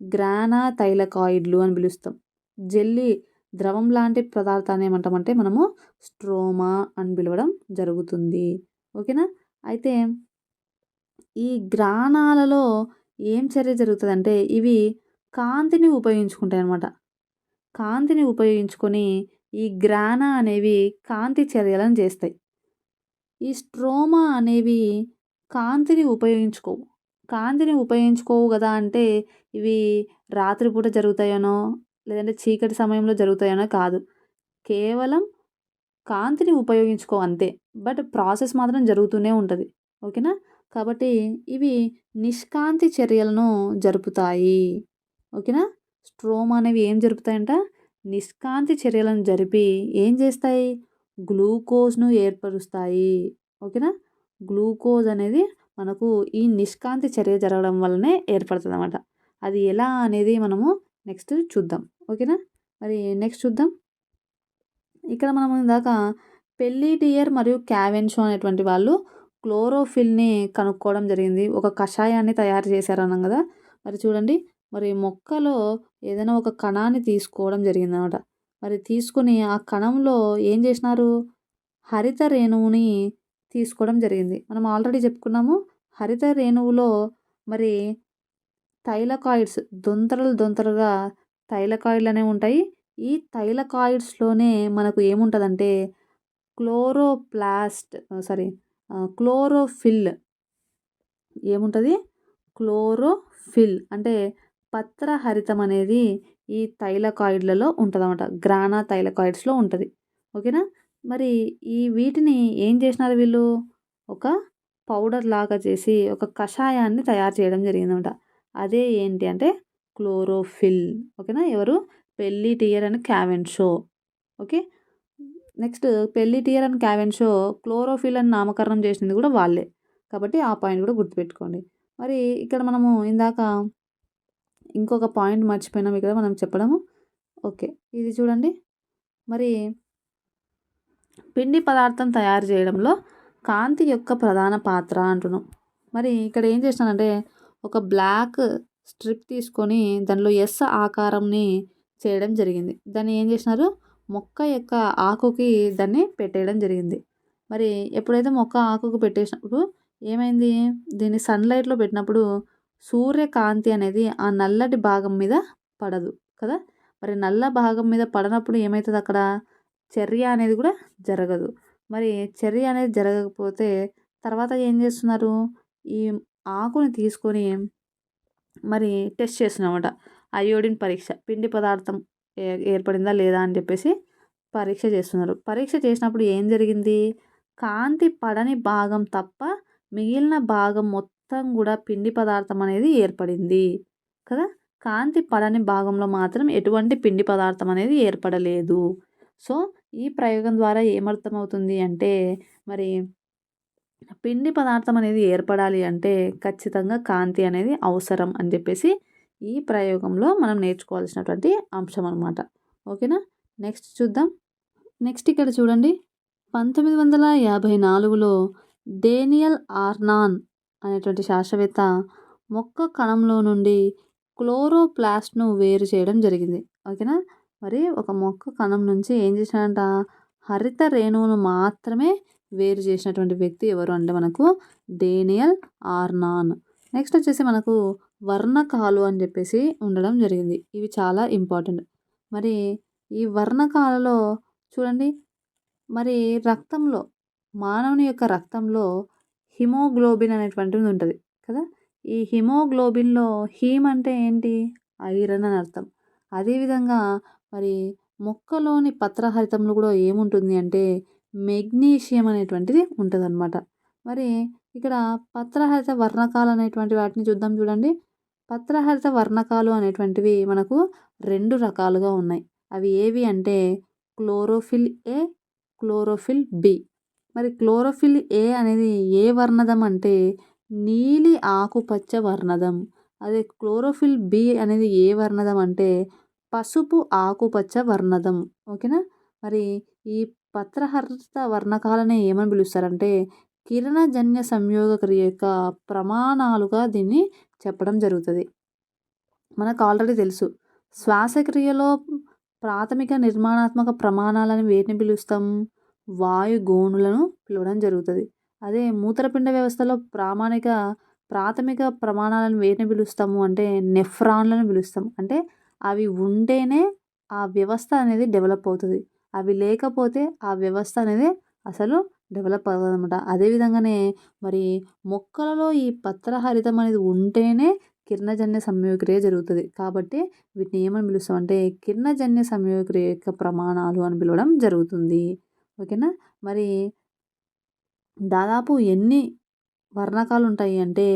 గ్రానా థైలకాయిడ్లు అని పిలుస్తాం. జెల్లీ ద్రవం లాంటి పదార్థాన్ని ఏమంటామంటే మనము స్ట్రోమా అని పిలవడం జరుగుతుంది. ఓకేనా? అయితే ఈ గ్రానాలలో ఏం చర్య జరుగుతదంటే ఇవి కాంతిని ఉపయోగించుకుంటాయన్నమాట. కాంతిని ఉపయోగించుకొని ఈ గ్రానా అనేవి కాంతి చర్యలను చేస్తాయి. ఈ స్ట్రోమా అనేవి కాంతిని ఉపయోగించుకోవు. కాంతిని ఉపయోగించుకోవు గదా! అంటే ఇవి రాత్రిపూట జరుగుతాయనో, లేదంటే చీకటి సమయంలో జరుగుతాయనో కాదు. కేవలం కాంతిని ఉపయోగించుకోవు అంతే. బట్ ప్రాసెస్ మాత్రం జరుగుతూనే ఉంటది. ఓకేనా? కాబట్టి ఇవి నిష్కాంతి చర్యలను జరుపుతాయి. ఓకేనా? స్ట్రోమా అనేవి ఏం జరుపుతాయంట? నిష్కాంతి చర్యలను జరిపి ఏం చేస్తాయి? గ్లూకోజ్‌ను ఏర్పరుస్తాయి. ఓకేనా? గ్లూకోజ్ అనేది మనకు ఈ నిష్కాంతి చర్య జరగడం వల్లనే ఏర్పడుతదనమాట. అది ఎలా అనేది మనము నెక్స్ట్ చూద్దాం. ఓకేనా? మరి నెక్స్ట్ చూద్దాం. ఇక్కడ మనం ఇందాక పెల్లిటియర్ మరియు క్యావెన్షో అనేటువంటి వాళ్ళు క్లోరోఫిల్‌ని కనుక్కోవడం జరిగింది. ఒక కషాయాన్ని తయారు చేశారన్నాం కదా! మరి చూడండి. మరి మొక్కలో ఏదైనా ఒక కణాన్ని తీసుకోవడం జరిగిందనమాట. మరి తీసుకొని ఆ కణంలో ఏం చేసినారు? హరిత రేణువుని తీసుకోవడం జరిగింది. మనం ఆల్రెడీ చెప్పుకున్నాము. హరిత రేణువులో మరి థైలకాయిడ్స్ దొంతరలుగా థైలకాయిడ్‌లనేవి ఉంటాయి. ఈ థైలకాయిడ్స్‌లోనే మనకు ఏముంటదంటే క్లోరోఫిల్ ఏముంటది? క్లోరోఫిల్ అంటే పత్రహరితం అనేది ఈ థైలకాయిడ్‌లలో ఉంటదనమాట. గ్రానా థైలకాయిడ్స్‌లో ఉంటది. ఓకేనా? మరి ఈ వీటిని ఏం చేసినారు వీళ్ళు? ఒక పౌడర్ లాగా చేసి ఒక కషాయాన్ని తయారు చేయడం జరిగిందనమాట. అదే ఏంటి అంటే క్లోరోఫిల్. ఓకేనా? ఎవరు? Pelletier and Caventou. Okay. Next Pelletier and Caventou chlorophyll అని నామకరణం చేసింది కూడా వాళ్ళే. కాబట్టి ఆ పాయింట్ కూడా గుర్తుపెట్టుకోండి. మరి ఇక్కడ మనము ఇందాక ఇంకొక పాయింట్ మర్చిపోయినాం ఇక్కడ మనం చెప్పడము. ఓకే. ఇది చూడండి. మరి పిండి పదార్థం తయారు చేయడంలో కాంతి యొక్క ప్రధాన పాత్ర అంటున్నాం. మరి ఇక్కడ ఏం చేసినానంటే ఒక బ్లాక్ స్ట్రిప్ తీసుకొని దానిలో ఎస్ ఆకారంని చేయడం జరిగింది. దాన్ని ఏం చేసినారు, మొక్క యొక్క ఆకుకి దాన్ని పెట్టేయడం జరిగింది. మరి ఎప్పుడైతే మొక్క ఆకుకు పెట్టేసినప్పుడు ఏమైంది, దీన్ని సన్‌లైట్‌లో పెట్టినప్పుడు సూర్యకాంతి అనేది ఆ నల్లటి భాగం మీద పడదు కదా! మరి నల్ల భాగం మీద పడనప్పుడు ఏమైతది అక్కడ, చర్య అనేది కూడా జరగదు. మరి చర్య అనేది జరగకపోతే తర్వాత ఏం చేస్తున్నారు, ఈ ఆకుని తీసుకొని మరి టెస్ట్ చేస్తున్నామట. అయోడిన్ పరీక్ష, పిండి పదార్థం ఏర్పడిందా లేదా అని చెప్పేసి పరీక్ష చేస్తున్నారు. పరీక్ష చేసినప్పుడు ఏం జరిగింది, కాంతి పడని భాగం తప్ప మిగిలిన భాగం మొత్తం కూడా పిండి పదార్థం అనేది ఏర్పడింది కదా. కాంతి పడని భాగంలో మాత్రం ఎటువంటి పిండి పదార్థం అనేది ఏర్పడలేదు. సో ఈ ప్రయోగం ద్వారా ఏమర్థమవుతుంది అంటే, మరి పిండి పదార్థం అనేది ఏర్పడాలి అంటే ఖచ్చితంగా కాంతి అనేది అవసరం అని చెప్పేసి ఈ ప్రయోగంలో మనం నేర్చుకోవాల్సినటువంటి అంశం అనమాట. ఓకేనా, నెక్స్ట్ చూద్దాం. నెక్స్ట్ ఇక్కడ చూడండి, 1954లో డేనియల్ ఆర్నాన్ అనేటువంటి శాస్త్రవేత్త మొక్క కణంలో నుండి క్లోరోప్లాస్ట్ను వేరు చేయడం జరిగింది. ఓకేనా, మరి ఒక మొక్క కణం నుంచి ఏం చేశాడంట, హరిత రేణువును మాత్రమే వేరు చేసినటువంటి వ్యక్తి ఎవరు అంటే మనకు డేనియల్ ఆర్నాన్. నెక్స్ట్ వచ్చేసి మనకు వర్ణకాలు అని చెప్పేసి ఉండడం జరిగింది. ఇవి చాలా ఇంపార్టెంట్. మరి ఈ వర్ణకాలలో చూడండి, మరి రక్తంలో, మానవుని యొక్క రక్తంలో హిమోగ్లోబిన్ అనేటువంటిది ఉంటుంది కదా. ఈ హిమోగ్లోబిన్లో హీమ్ అంటే ఏంటి, ఐరన్ అని అర్థం. అదేవిధంగా మరి మొక్కలోని పత్రహరితంలో కూడా ఏముంటుంది అంటే మెగ్నీషియం అనేటువంటిది ఉంటుందన్నమాట. మరి ఇక్కడ పత్రహరిత వర్ణకాలు అనేటువంటి వాటిని చూద్దాం. చూడండి, పత్రహరిత వర్ణకాలు అనేటువంటివి మనకు 2 రకాలుగా ఉన్నాయి. అవి ఏవి అంటే క్లోరోఫిల్ ఏ, క్లోరోఫిల్ బి. మరి క్లోరోఫిల్ ఏ అనేది ఏ వర్ణదం అంటే నీలి ఆకుపచ్చ వర్ణదం. అదే క్లోరోఫిల్ బి అనేది ఏ వర్ణదం అంటే పసుపు ఆకుపచ్చ వర్ణదం. ఓకేనా, మరి ఈ పత్రహరిత వర్ణకాలని ఏమని పిలుస్తారంటే కిరణజన్య సంయోగ క్రియ యొక్క ప్రమాణాలుగా దీన్ని చెప్పడం జరుగుతుంది. మనకు ఆల్రెడీ తెలుసు, శ్వాసక్రియలో ప్రాథమిక నిర్మాణాత్మక ప్రమాణాలను వేటిని పిలుస్తాం, వాయుగోనులను పిలవడం జరుగుతుంది. అదే మూత్రపిండ వ్యవస్థలో ప్రాథమిక ప్రమాణాలను వేటిని పిలుస్తాము అంటే నెఫ్రాన్లను పిలుస్తాం. అంటే అవి ఉంటేనే ఆ వ్యవస్థ అనేది డెవలప్ అవుతుంది. అవి లేకపోతే ఆ వ్యవస్థ అనేది అసలు డెవలప్ అవ్వదు అనమాట. అదేవిధంగానే మరి మొక్కలలో ఈ పత్రహరితం అనేది ఉంటేనే కిరణజన్య సంయోగక్రియ జరుగుతుంది. కాబట్టి వీటిని ఏమని పిలుస్తాం అంటే కిరణజన్య సంయోగక్రియ యొక్క ప్రమాణాలు అని పిలవడం జరుగుతుంది. ఓకేనా, మరి దాదాపు ఎన్ని వర్ణకాలు ఉంటాయి అంటే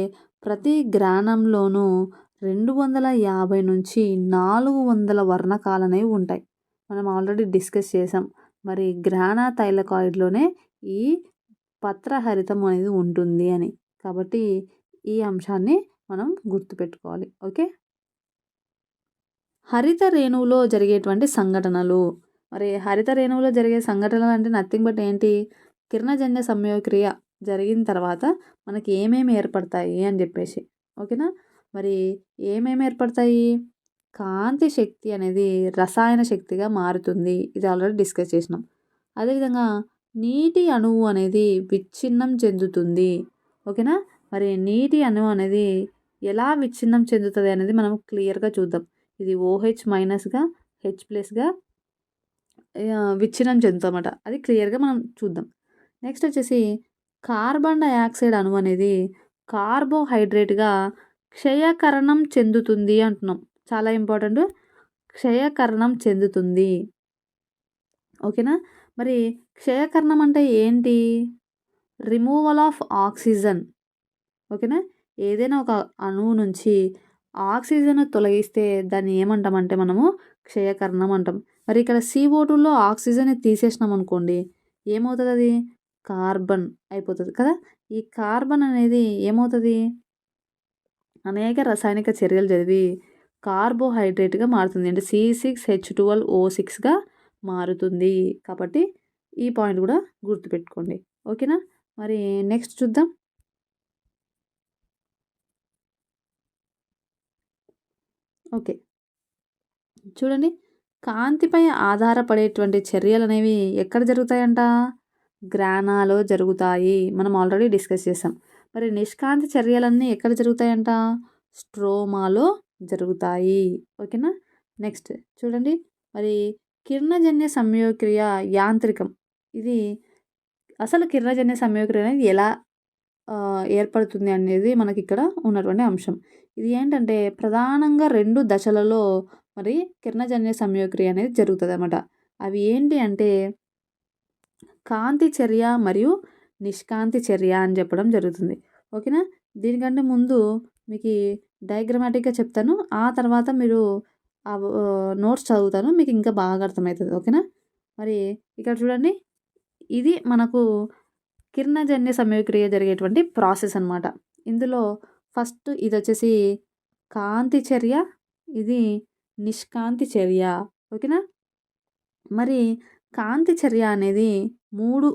ప్రతి గ్రానంలోనూ 250 నుంచి 400 వర్ణకాలు అనేవి ఉంటాయి. మనం ఆల్రెడీ డిస్కస్ చేసాం. మరి గ్రానా థైలకాయిడ్లోనే ఈ పత్రహరితం అనేది ఉంటుంది అని. కాబట్టి ఈ అంశాన్ని మనం గుర్తుపెట్టుకోవాలి. ఓకే, హరిత రేణువులో జరిగేటువంటి సంఘటనలు. మరి హరిత రేణువులో జరిగే సంఘటనలు అంటే నథింగ్ బట్ ఏంటి, కిరణజన్య సంయోగక్రియ జరిగిన తర్వాత మనకి ఏమేమి ఏర్పడతాయి అని చెప్పేసి. ఓకేనా, మరి ఏమేమి ఏర్పడతాయి, కాంతి శక్తి అనేది రసాయన శక్తిగా మారుతుంది. ఇది ఆల్రెడీ డిస్కస్ చేసినాం. అదేవిధంగా నీటి అణువు అనేది విచ్ఛిన్నం చెందుతుంది. ఓకేనా, మరి నీటి అణువు అనేది ఎలా విచ్ఛిన్నం చెందుతుంది అనేది మనం క్లియర్గా చూద్దాం. ఇది OH మైనస్గా H+గా విచ్ఛిన్నం చెందుతామట. అది క్లియర్గా మనం చూద్దాం. నెక్స్ట్ వచ్చేసి కార్బన్ డయాక్సైడ్ అణువు అనేది కార్బోహైడ్రేట్గా క్షయకరణం చెందుతుంది అంటున్నాం. చాలా ఇంపార్టెంట్, క్షయకరణం చెందుతుంది. ఓకేనా, మరి క్షయకరణం అంటే ఏంటి, రిమూవల్ ఆఫ్ ఆక్సిజన్. ఓకేనా, ఏదైనా ఒక అణువు నుంచి ఆక్సిజన్ తొలగిస్తే దాన్ని ఏమంటామంటే మనము క్షయకరణం అంటాం. మరి ఇక్కడ CO2లో ఆక్సిజన్ తీసేసినాం అనుకోండి, ఏమవుతుంది, అది కార్బన్ అయిపోతుంది కదా. ఈ కార్బన్ అనేది ఏమవుతుంది, అనేక రసాయనిక చర్యలు జరిగి కార్బోహైడ్రేట్గా మారుతుంది. అంటే C6H12O6గా మారుతుంది. కాబట్టి ఈ పాయింట్ కూడా గుర్తుపెట్టుకోండి. ఓకేనా, మరి నెక్స్ట్ చూద్దాం. ఓకే, చూడండి, కాంతిపై ఆధారపడేటువంటి చర్యలనేవి ఎక్కడ జరుగుతాయంట? గ్రానాలో జరుగుతాయి. మనం ఆల్రెడీ డిస్కస్ చేసాం. మరి నిష్కాంతి చర్యలన్నీ ఎక్కడ జరుగుతాయంట? స్ట్రోమాలో జరుగుతాయి. ఓకేనా? నెక్స్ట్ చూడండి. మరి కిరణజన్య సంయోగక్రియ యాంత్రికం. ఇది అసలు కిరణజన్య సంయోగక్రియ అనేది ఎలా ఏర్పడుతుంది అనేది మనకి ఇక్కడ ఉన్నటువంటి అంశం. ఇది ఏంటంటే ప్రధానంగా 2 దశలలో మరి కిరణజన్య సంయోగక్రియ అనేది జరుగుతుందన్నమాట. అవి ఏంటి అంటే కాంతి చర్య మరియు నిష్కాంతి చర్య అని చెప్పడం జరుగుతుంది. ఓకేనా? దీనికంటే ముందు మీకు డయాగ్రమాటిక్గా చెప్తాను. ఆ తర్వాత మీరు నోట్స్ చదువుతాను. మీకు ఇంకా బాగా అర్థమవుతుంది. ఓకేనా? మరి ఇక్కడ చూడండి. ఇది మనకు కిరణజన్య సంయోగక్రియ జరిగేటువంటి ప్రాసెస్ అన్నమాట. ఇందులో ఫస్ట్ ఇది వచ్చేసి కాంతి చర్య, ఇది నిష్కాంతి చర్య. ఓకేనా? మరి కాంతి చర్య అనేది 3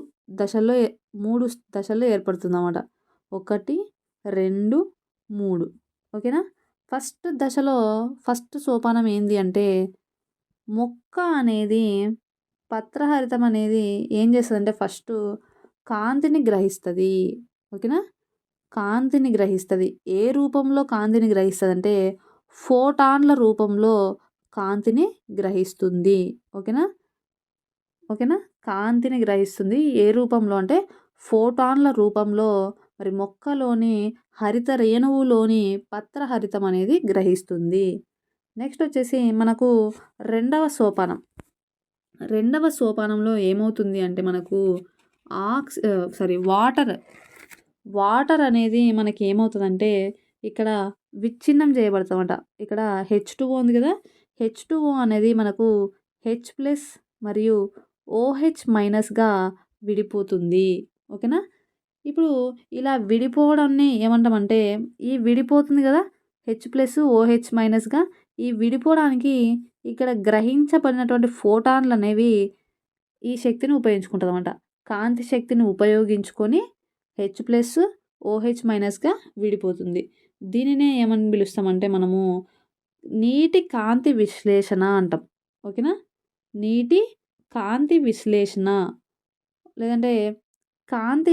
దశల్లో ఏర్పడుతుందన్నమాట. 1, 2, 3. ఓకేనా? ఫస్ట్ దశలో ఫస్ట్ సోపానం ఏంది అంటే మొక్క అనేది పత్రహరితం అనేది ఏం చేస్తుందంటే ఫస్ట్ కాంతిని గ్రహిస్తుంది. ఓకేనా? కాంతిని గ్రహిస్తుంది. ఏ రూపంలో కాంతిని గ్రహిస్తుందంటే ఫోటాన్ల రూపంలో కాంతిని గ్రహిస్తుంది. ఓకేనా? కాంతిని గ్రహిస్తుంది. ఏ రూపంలో అంటే ఫోటాన్ల రూపంలో మరి మొక్కలోని హరిత రేణువులోని పత్రహరితం అనేది గ్రహిస్తుంది. నెక్స్ట్ వచ్చేసి మనకు రెండవ సోపానంలో ఏమవుతుంది అంటే మనకు వాటర్ అనేది మనకి ఏమవుతుందంటే ఇక్కడ విచ్ఛిన్నం చేయబడతామట. ఇక్కడ H2O ఉంది కదా, H2O అనేది మనకు H+ మరియు OH- విడిపోతుంది. ఓకేనా? ఇప్పుడు ఇలా విడిపోవడాన్ని ఏమంటామంటే ఈ విడిపోతుంది కదా H+OH- ఈ విడిపోవడానికి ఇక్కడ గ్రహించబడినటువంటి ఫోటాన్లు అనేవి ఈ శక్తిని ఉపయోగించుకుంటుందన్నమాట. కాంతి శక్తిని ఉపయోగించుకొని H+OH- విడిపోతుంది. దీనినే ఏమని పిలుస్తామంటే మనము నీటి కాంతి విశ్లేషణ అంటాం. ఓకేనా? నీటి కాంతి విశ్లేషణ లేదంటే కాంతి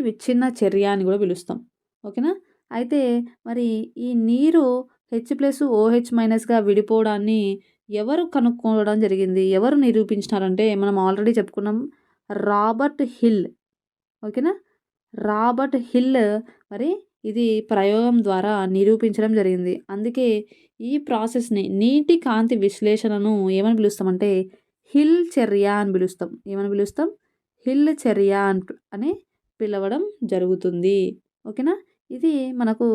విచ్ఛిన్న చర్య అని కూడా పిలుస్తాం. ఓకేనా? అయితే మరి ఈ నీరు H+OH- విడిపోవడాన్ని ఎవరు కనుక్కోవడం జరిగింది? ఎవరు నిరూపించినారంటే మనం ఆల్రెడీ చెప్పుకున్నాం, రాబర్ట్ హిల్. ఓకేనా? రాబర్ట్ హిల్ మరి ఇది ప్రయోగం ద్వారా నిరూపించడం జరిగింది. అందుకే ఈ ప్రాసెస్ని నీటి కాంతి విశ్లేషణను ఏమని పిలుస్తామంటే హిల్ చర్య అని పిలుస్తాం. ఏమని పిలుస్తాం? హిల్ చర్య అని పిలవడం జరుగుతుంది. ఓకేనా? ఇది మనకు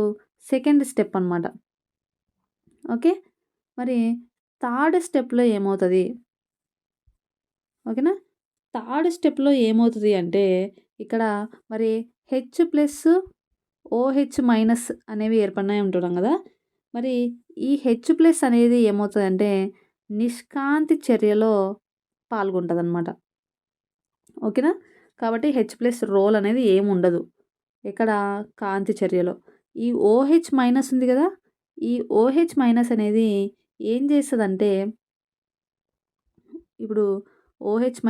సెకండ్ స్టెప్ అన్నమాట. ఓకే? మరి థర్డ్ స్టెప్లో ఏమవుతుంది? ఓకేనా? థర్డ్ స్టెప్లో ఏమవుతుంది అంటే ఇక్కడ మరి H+OH- అనేవి ఏర్పడినాయి ఉంటున్నాం కదా. మరి ఈ H+ అనేది ఏమవుతుందంటే నిష్కాంతి చర్యలో పాల్గొంటుంది అన్నమాట. ఓకేనా? కాబట్టి H+ రోల్ అనేది ఏముండదు ఇక్కడ కాంతి చర్యలో. ఈ OH- ఉంది కదా, ఈ OH- అనేది ఏం చేస్తుందంటే ఇప్పుడు OH-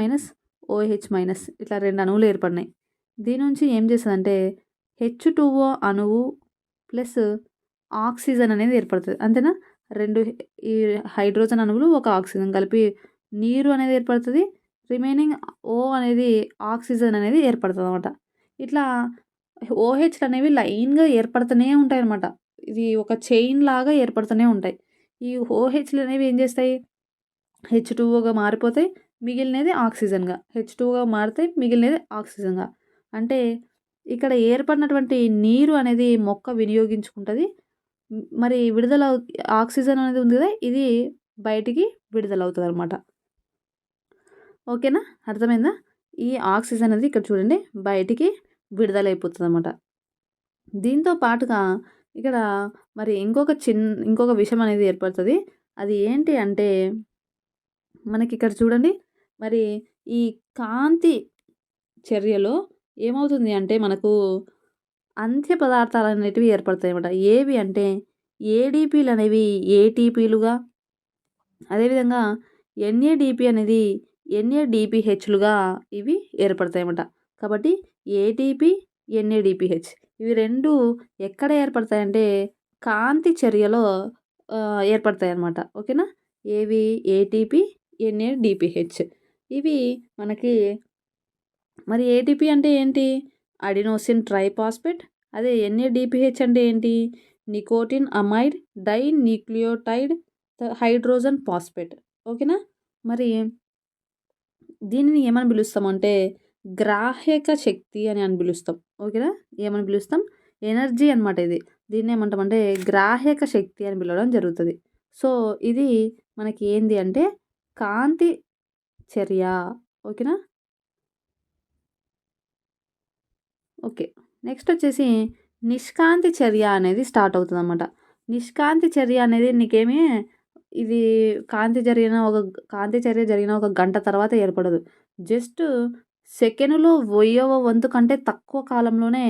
ఇట్లా 2 అణువులు ఏర్పడినాయి. దీని నుంచి ఏం చేస్తుందంటే H2O అణువు ప్లస్ ఆక్సిజన్ అనేది ఏర్పడుతుంది. అంతేనా? 2 ఈ హైడ్రోజన్ అణువులు ఒక ఆక్సిజన్ కలిపి నీరు అనేది ఏర్పడుతుంది. రిమైనింగ్ O అనేది ఆక్సిజన్ అనేది ఏర్పడుతుంది అన్నమాట. ఇట్లా OHలు అనేవి లైన్గా ఏర్పడుతూనే ఉంటాయి అన్నమాట. ఇది ఒక చైన్ లాగా ఏర్పడుతూనే ఉంటాయి. ఈ OHలు అనేవి ఏం చేస్తాయి? H2Oగా మారిపోతాయి. మిగిలినది ఆక్సిజన్గా. H2Oగా మారితే మిగిలినది ఆక్సిజన్గా. అంటే ఇక్కడ ఏర్పడినటువంటి నీరు అనేది మొక్క వినియోగించుకుంటుంది. మరి ఆక్సిజన్ అనేది ఉంది కదా, ఇది బయటికి విడుదలవుతుంది అనమాట. ఓకేనా? అర్థమైందా? ఈ ఆక్సిజన్ అనేది ఇక్కడ చూడండి బయటికి విడుదలైపోతుంది అనమాట. దీంతో పాటుగా ఇక్కడ మరి ఇంకొక విషయం అనేది ఏర్పడుతుంది. అది ఏంటి అంటే మనకి ఇక్కడ చూడండి మరి ఈ కాంతి చర్యలో ఏమవుతుంది అంటే మనకు అంత్య పదార్థాలు అనేటివి ఏర్పడతాయి అన్నమాట. ఏవి అంటే ఏడీపీలు అనేవి ఏటీపీలుగా, అదేవిధంగా ఎన్ఏడిపి అనేది ఎన్ఏడిపిహెచ్లుగా ఇవి ఏర్పడతాయన్నమాట. కాబట్టి ఏటీపీ, ఎన్ఏడిపిహెచ్ ఇవి రెండు ఎక్కడ ఏర్పడతాయంటే కాంతి చర్యలో ఏర్పడతాయన్నమాట. ఓకేనా? ఏవి? ఏటీపీ, ఎన్ఏడిపిహెచ్ ఇవి మనకి. మరి ఏటీపీ అంటే ఏంటి? Adenosine triphosphate. అదే ఎన్ఏడిపిహెచ్ అంటే ఏంటి? Nicotinamide dinucleotide hydrogen phosphate. ఓకేనా? మరి దీనిని ఏమని పిలుస్తామంటే గ్రాహక శక్తి అని పిలుస్తాం. ఓకేనా? ఏమని పిలుస్తాం? ఎనర్జీ అనమాట ఇది. దీన్ని ఏమంటామంటే గ్రాహక శక్తి అని పిలవడం జరుగుతుంది. సో ఇది మనకి ఏంది అంటే కాంతి చర్య. ఓకేనా? ఓకే. నెక్స్ట్ వచ్చేసి నిష్కాంతి చర్య అనేది స్టార్ట్ అవుతుంది అన్నమాట. నిష్కాంతి చర్య అనేది నీకేమీ ఇది కాంతి చర్య జరిగిన ఒక గంట తర్వాత ఏర్పడదు. జస్ట్ సెకనులో 1000వ వంతు కంటే తక్కువ కాలంలోనే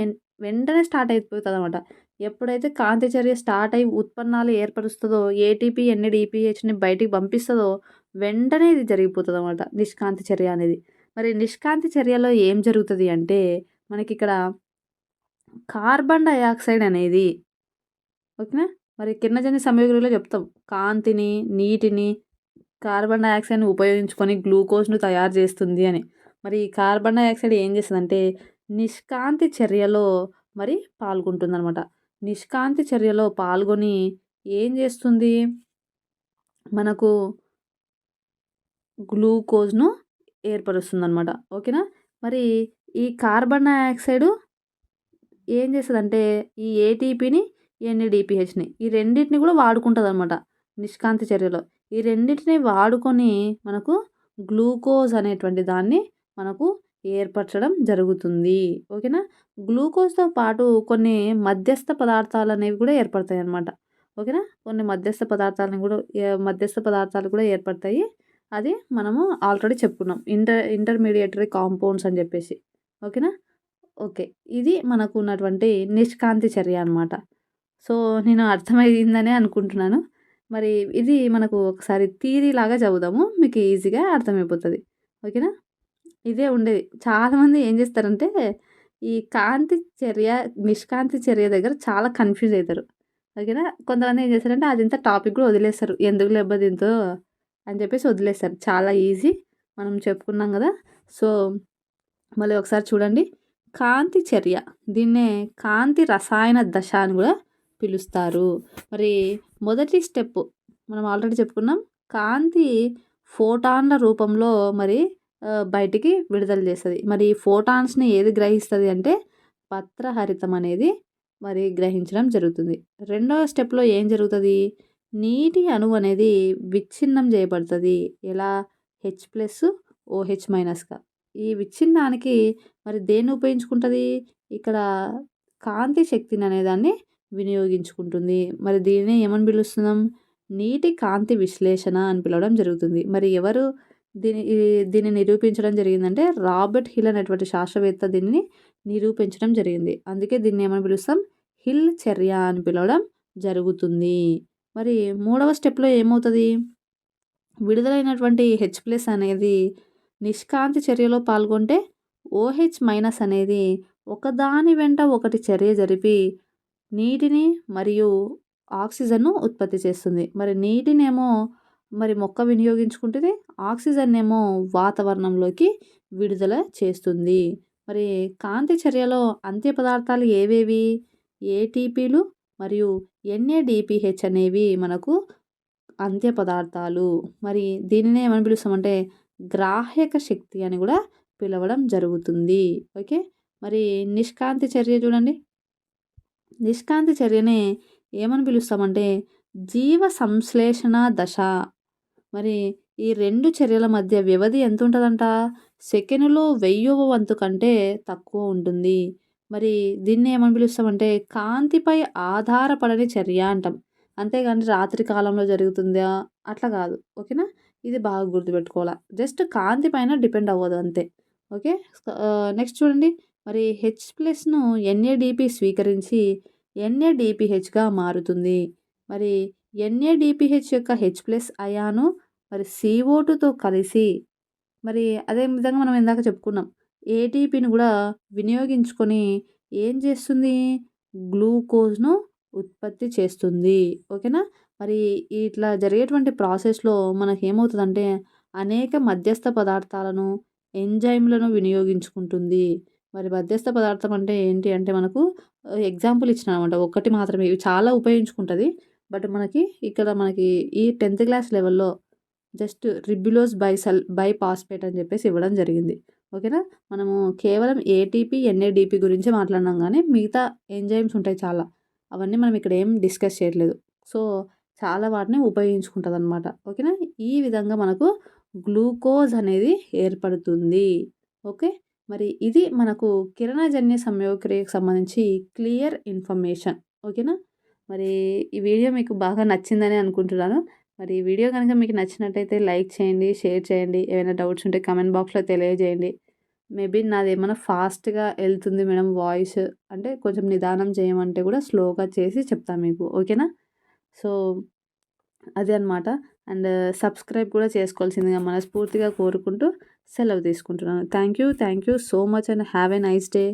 వెంటనే స్టార్ట్ అయిపోతుంది అనమాట. ఎప్పుడైతే కాంతి చర్య స్టార్ట్ అయ్యి ఉత్పన్నాలు ఏర్పరుస్తుందో, ఏటీపీ, ఎన్ఏడిపిహెచ్ని బయటికి పంపిస్తుందో వెంటనే ఇది జరిగిపోతుంది అనమాట నిష్కాంతి చర్య అనేది. మరి నిష్కాంతి చర్యలో ఏం జరుగుతుంది అంటే మనకి ఇక్కడ కార్బన్ డయాక్సైడ్ అనేది, ఓకేనా? మరి కిరణజన్య సమయోగ్రిలో చెప్తాం కాంతిని, నీటిని, కార్బన్ డయాక్సైడ్ని ఉపయోగించుకొని గ్లూకోజ్ను తయారు చేస్తుంది అని. మరి ఈ కార్బన్ డయాక్సైడ్ ఏం చేస్తుందంటే నిష్కాంతి చర్యలో మరి పాల్గొంటుందన్నమాట. నిష్కాంతి చర్యలో పాల్గొని ఏం చేస్తుంది? మనకు గ్లూకోజ్ను ఏర్పరుస్తుందన్నమాట. ఓకేనా? మరి ఈ కార్బన్ డయాక్సైడ్ ఏం చేస్తుందంటే ఈ ఏటీపీని, ఎన్ఏడిపిహెచ్ని ఈ రెండింటిని కూడా వాడుకుంటుందన్నమాట నిష్కాంతి చర్యలో. ఈ రెండింటిని వాడుకొని మనకు గ్లూకోజ్ అనేటువంటి దాన్ని మనకు ఏర్పరచడం జరుగుతుంది. ఓకేనా? గ్లూకోజ్తో పాటు కొన్ని మధ్యస్థ పదార్థాలు అనేవి కూడా ఏర్పడతాయి అన్నమాట. ఓకేనా? కొన్ని మధ్యస్థ పదార్థాలు కూడా ఏర్పడతాయి. అది మనము ఆల్రెడీ చెప్పుకున్నాం ఇంటర్మీడియటరీ కాంపౌండ్స్ అని చెప్పేసి. ఓకేనా? ఓకే. ఇది మనకు ఉన్నటువంటి నిష్కాంతి చర్య అనమాట. సో నేను అర్థమైందనే అనుకుంటున్నాను. మరి ఇది మనకు ఒకసారి థియరీ లాగా చదువుదాము. మీకు ఈజీగా అర్థమైపోతుంది. ఓకేనా? ఇదే ఉండేది. చాలామంది ఏం చేస్తారంటే ఈ కాంతి చర్య, నిష్కాంతి చర్య దగ్గర చాలా కన్ఫ్యూజ్ అవుతారు. ఓకేనా? కొంతమంది ఏం చేస్తారంటే అదింత టాపిక్ కూడా వదిలేస్తారు. ఎందుకు లేబ్బా దీంతో అని చెప్పేసి వదిలేస్తారు. చాలా ఈజీ మనం చెప్పుకున్నాం కదా. సో మళ్ళీ ఒకసారి చూడండి. కాంతి చర్య, దీన్నే కాంతి రసాయన దశ అని కూడా పిలుస్తారు. మరి మొదటి స్టెప్ మనం ఆల్రెడీ చెప్పుకున్నాం. కాంతి ఫోటాన్ల రూపంలో మరి బయటికి విడుదల చేస్తుంది. మరి ఫోటాన్స్ని ఏది గ్రహిస్తుంది అంటే పత్రహరితం అనేది మరి గ్రహించడం జరుగుతుంది. రెండవ స్టెప్లో ఏం జరుగుతుంది? నీటి అణువు అనేది విచ్ఛిన్నం చేయబడుతుంది. ఎలా? H+OH-గా. ఈ విచ్ఛిన్నానికి మరి దేన్ని ఉపయోగించుకుంటుంది? ఇక్కడ కాంతి శక్తిని అనేదాన్ని వినియోగించుకుంటుంది. మరి దీన్ని ఏమని పిలుస్తున్నాం? నీటి కాంతి విశ్లేషణ అని పిలవడం జరుగుతుంది. మరి ఎవరు దీన్ని నిరూపించడం జరిగిందంటే రాబర్ట్ హిల్ అనేటువంటి శాస్త్రవేత్త దీన్ని నిరూపించడం జరిగింది. అందుకే దీన్ని ఏమని పిలుస్తాం? హిల్ చర్య అని పిలవడం జరుగుతుంది. మరి మూడవ స్టెప్లో ఏమవుతుంది? విడుదలైనటువంటి H+ అనేది నిష్కాంతి చర్యలో పాల్గొంటే OH- అనేది ఒకదాని వెంట ఒకటి చర్య జరిపి నీటిని మరియు ఆక్సిజన్ను ఉత్పత్తి చేస్తుంది. మరి నీటినేమో మరి మొక్క వినియోగించుకుంటుంది, ఆక్సిజన్ ఏమో వాతావరణంలోకి విడుదల చేస్తుంది. మరి కాంతి చర్యలో అంత్య పదార్థాలు ఏవేవి? ఏటీపీలు మరియు ఎన్ఏడిపిహెచ్ అనేవి మనకు అంత్య పదార్థాలు. మరి దీనినే ఏమని పిలుస్తామంటే గ్రాహక శక్తి అని కూడా పిలవడం జరుగుతుంది. ఓకే. మరి నిష్కాంతి చర్య చూడండి. నిష్కాంతి చర్యనే ఏమని పిలుస్తామంటే జీవ సంశ్లేషణ దశ. మరి ఈ రెండు చర్యల మధ్య వ్యవధి ఎంత ఉంటుందంట? సెకనులో 1000వ వంతు కంటే తక్కువ ఉంటుంది. మరి దీన్ని ఏమని పిలుస్తామంటే కాంతిపై ఆధారపడని చర్య అంటాం. అంతేగాని రాత్రి కాలంలో జరుగుతుందా అట్లా కాదు. ఓకేనా? ఇది బాగా గుర్తుపెట్టుకోవాలా. జస్ట్ కాంతి పైన డిపెండ్ అవ్వదు అంతే. ఓకే. నెక్స్ట్ చూడండి. మరి H+ను ఎన్ఏడిపి స్వీకరించి ఎన్ఏడిపిహెచ్గా మారుతుంది. మరి NADPH యొక్క H+ అయాను మరి CO2తో కలిసి మరి అదే విధంగా మనం ఇందాక చెప్పుకున్నాం. ఏటీపీని గూడా వినియోగించుకొని ఏం చేస్తుంది? గ్లూకోజ్‌ను ఉత్పత్తి చేస్తుంది. ఓకేనా? మరి ఇట్లా జరిగేటువంటి ప్రాసెస్‌లో మనకేమవుతదంటే అనేక మధ్యస్థ పదార్థాలను, ఎంజైమ్‌లను వినియోగించుకుంటుంది. మరి మధ్యస్థ పదార్థం అంటే ఏంటి అంటే మనకు ఎగ్జాంపుల్ ఇచ్చినాననమాట. ఒక్కటి మాత్రమే. ఇవి చాలా ఉపయోగించుకుంటది. బట్ మనకి ఈ 10థ్ క్లాస్ లెవెల్‌లో జస్ట్ రిబ్యులోజ్ బైఫాస్ఫేట్ అని చెప్పేసి ఇవ్వడం జరిగింది. ఓకేనా? మనము కేవలం ఏటీపీ, NADP గురించి మాట్లాడినాం గానీ మిగతా ఎంజైమ్స్ ఉంటాయి చాలా. అవన్నీ మనం ఇక్కడ ఏం డిస్కస్ చేయట్లేదు. సో, చాలా వాటిని ఉపయోగించుకుంటదనమాట. ఓకేనా? ఈ విధంగా మనకు గ్లూకోజ్ అనేది ఏర్పడుతుంది. ఓకే. మరి ఇది మనకు కిరణజన్య సంయోగక్రియకు సంబంధించి క్లియర్ ఇన్ఫర్మేషన్. ఓకేనా? మరి ఈ వీడియో మీకు బాగా నచ్చిందని అనుకుంటున్నాను. మరి ఈ వీడియో కనుక మీకు నచ్చినట్టయితే లైక్ చేయండి, షేర్ చేయండి. ఏమైనా డౌట్స్ ఉంటే కామెంట్ బాక్స్‌లో తెలియజేయండి. మేబీ నాదేమన్నా ఫాస్ట్‌గా ఎళ్తుంది మేడం వాయిస్ అంటే కొంచెం నిదానం చేయమంటే కూడా స్లోగా చేసి చెప్తా మీకు. ఓకేనా? సో, అదే అనమాట. అండ్ సబ్స్క్రైబ్ కూడా చేసుకోవాల్సిందిగా మనస్ఫూర్తిగా కోరుకుంటూ సెలవు తీసుకుంటున్నాను. Thank you so much and have a nice day.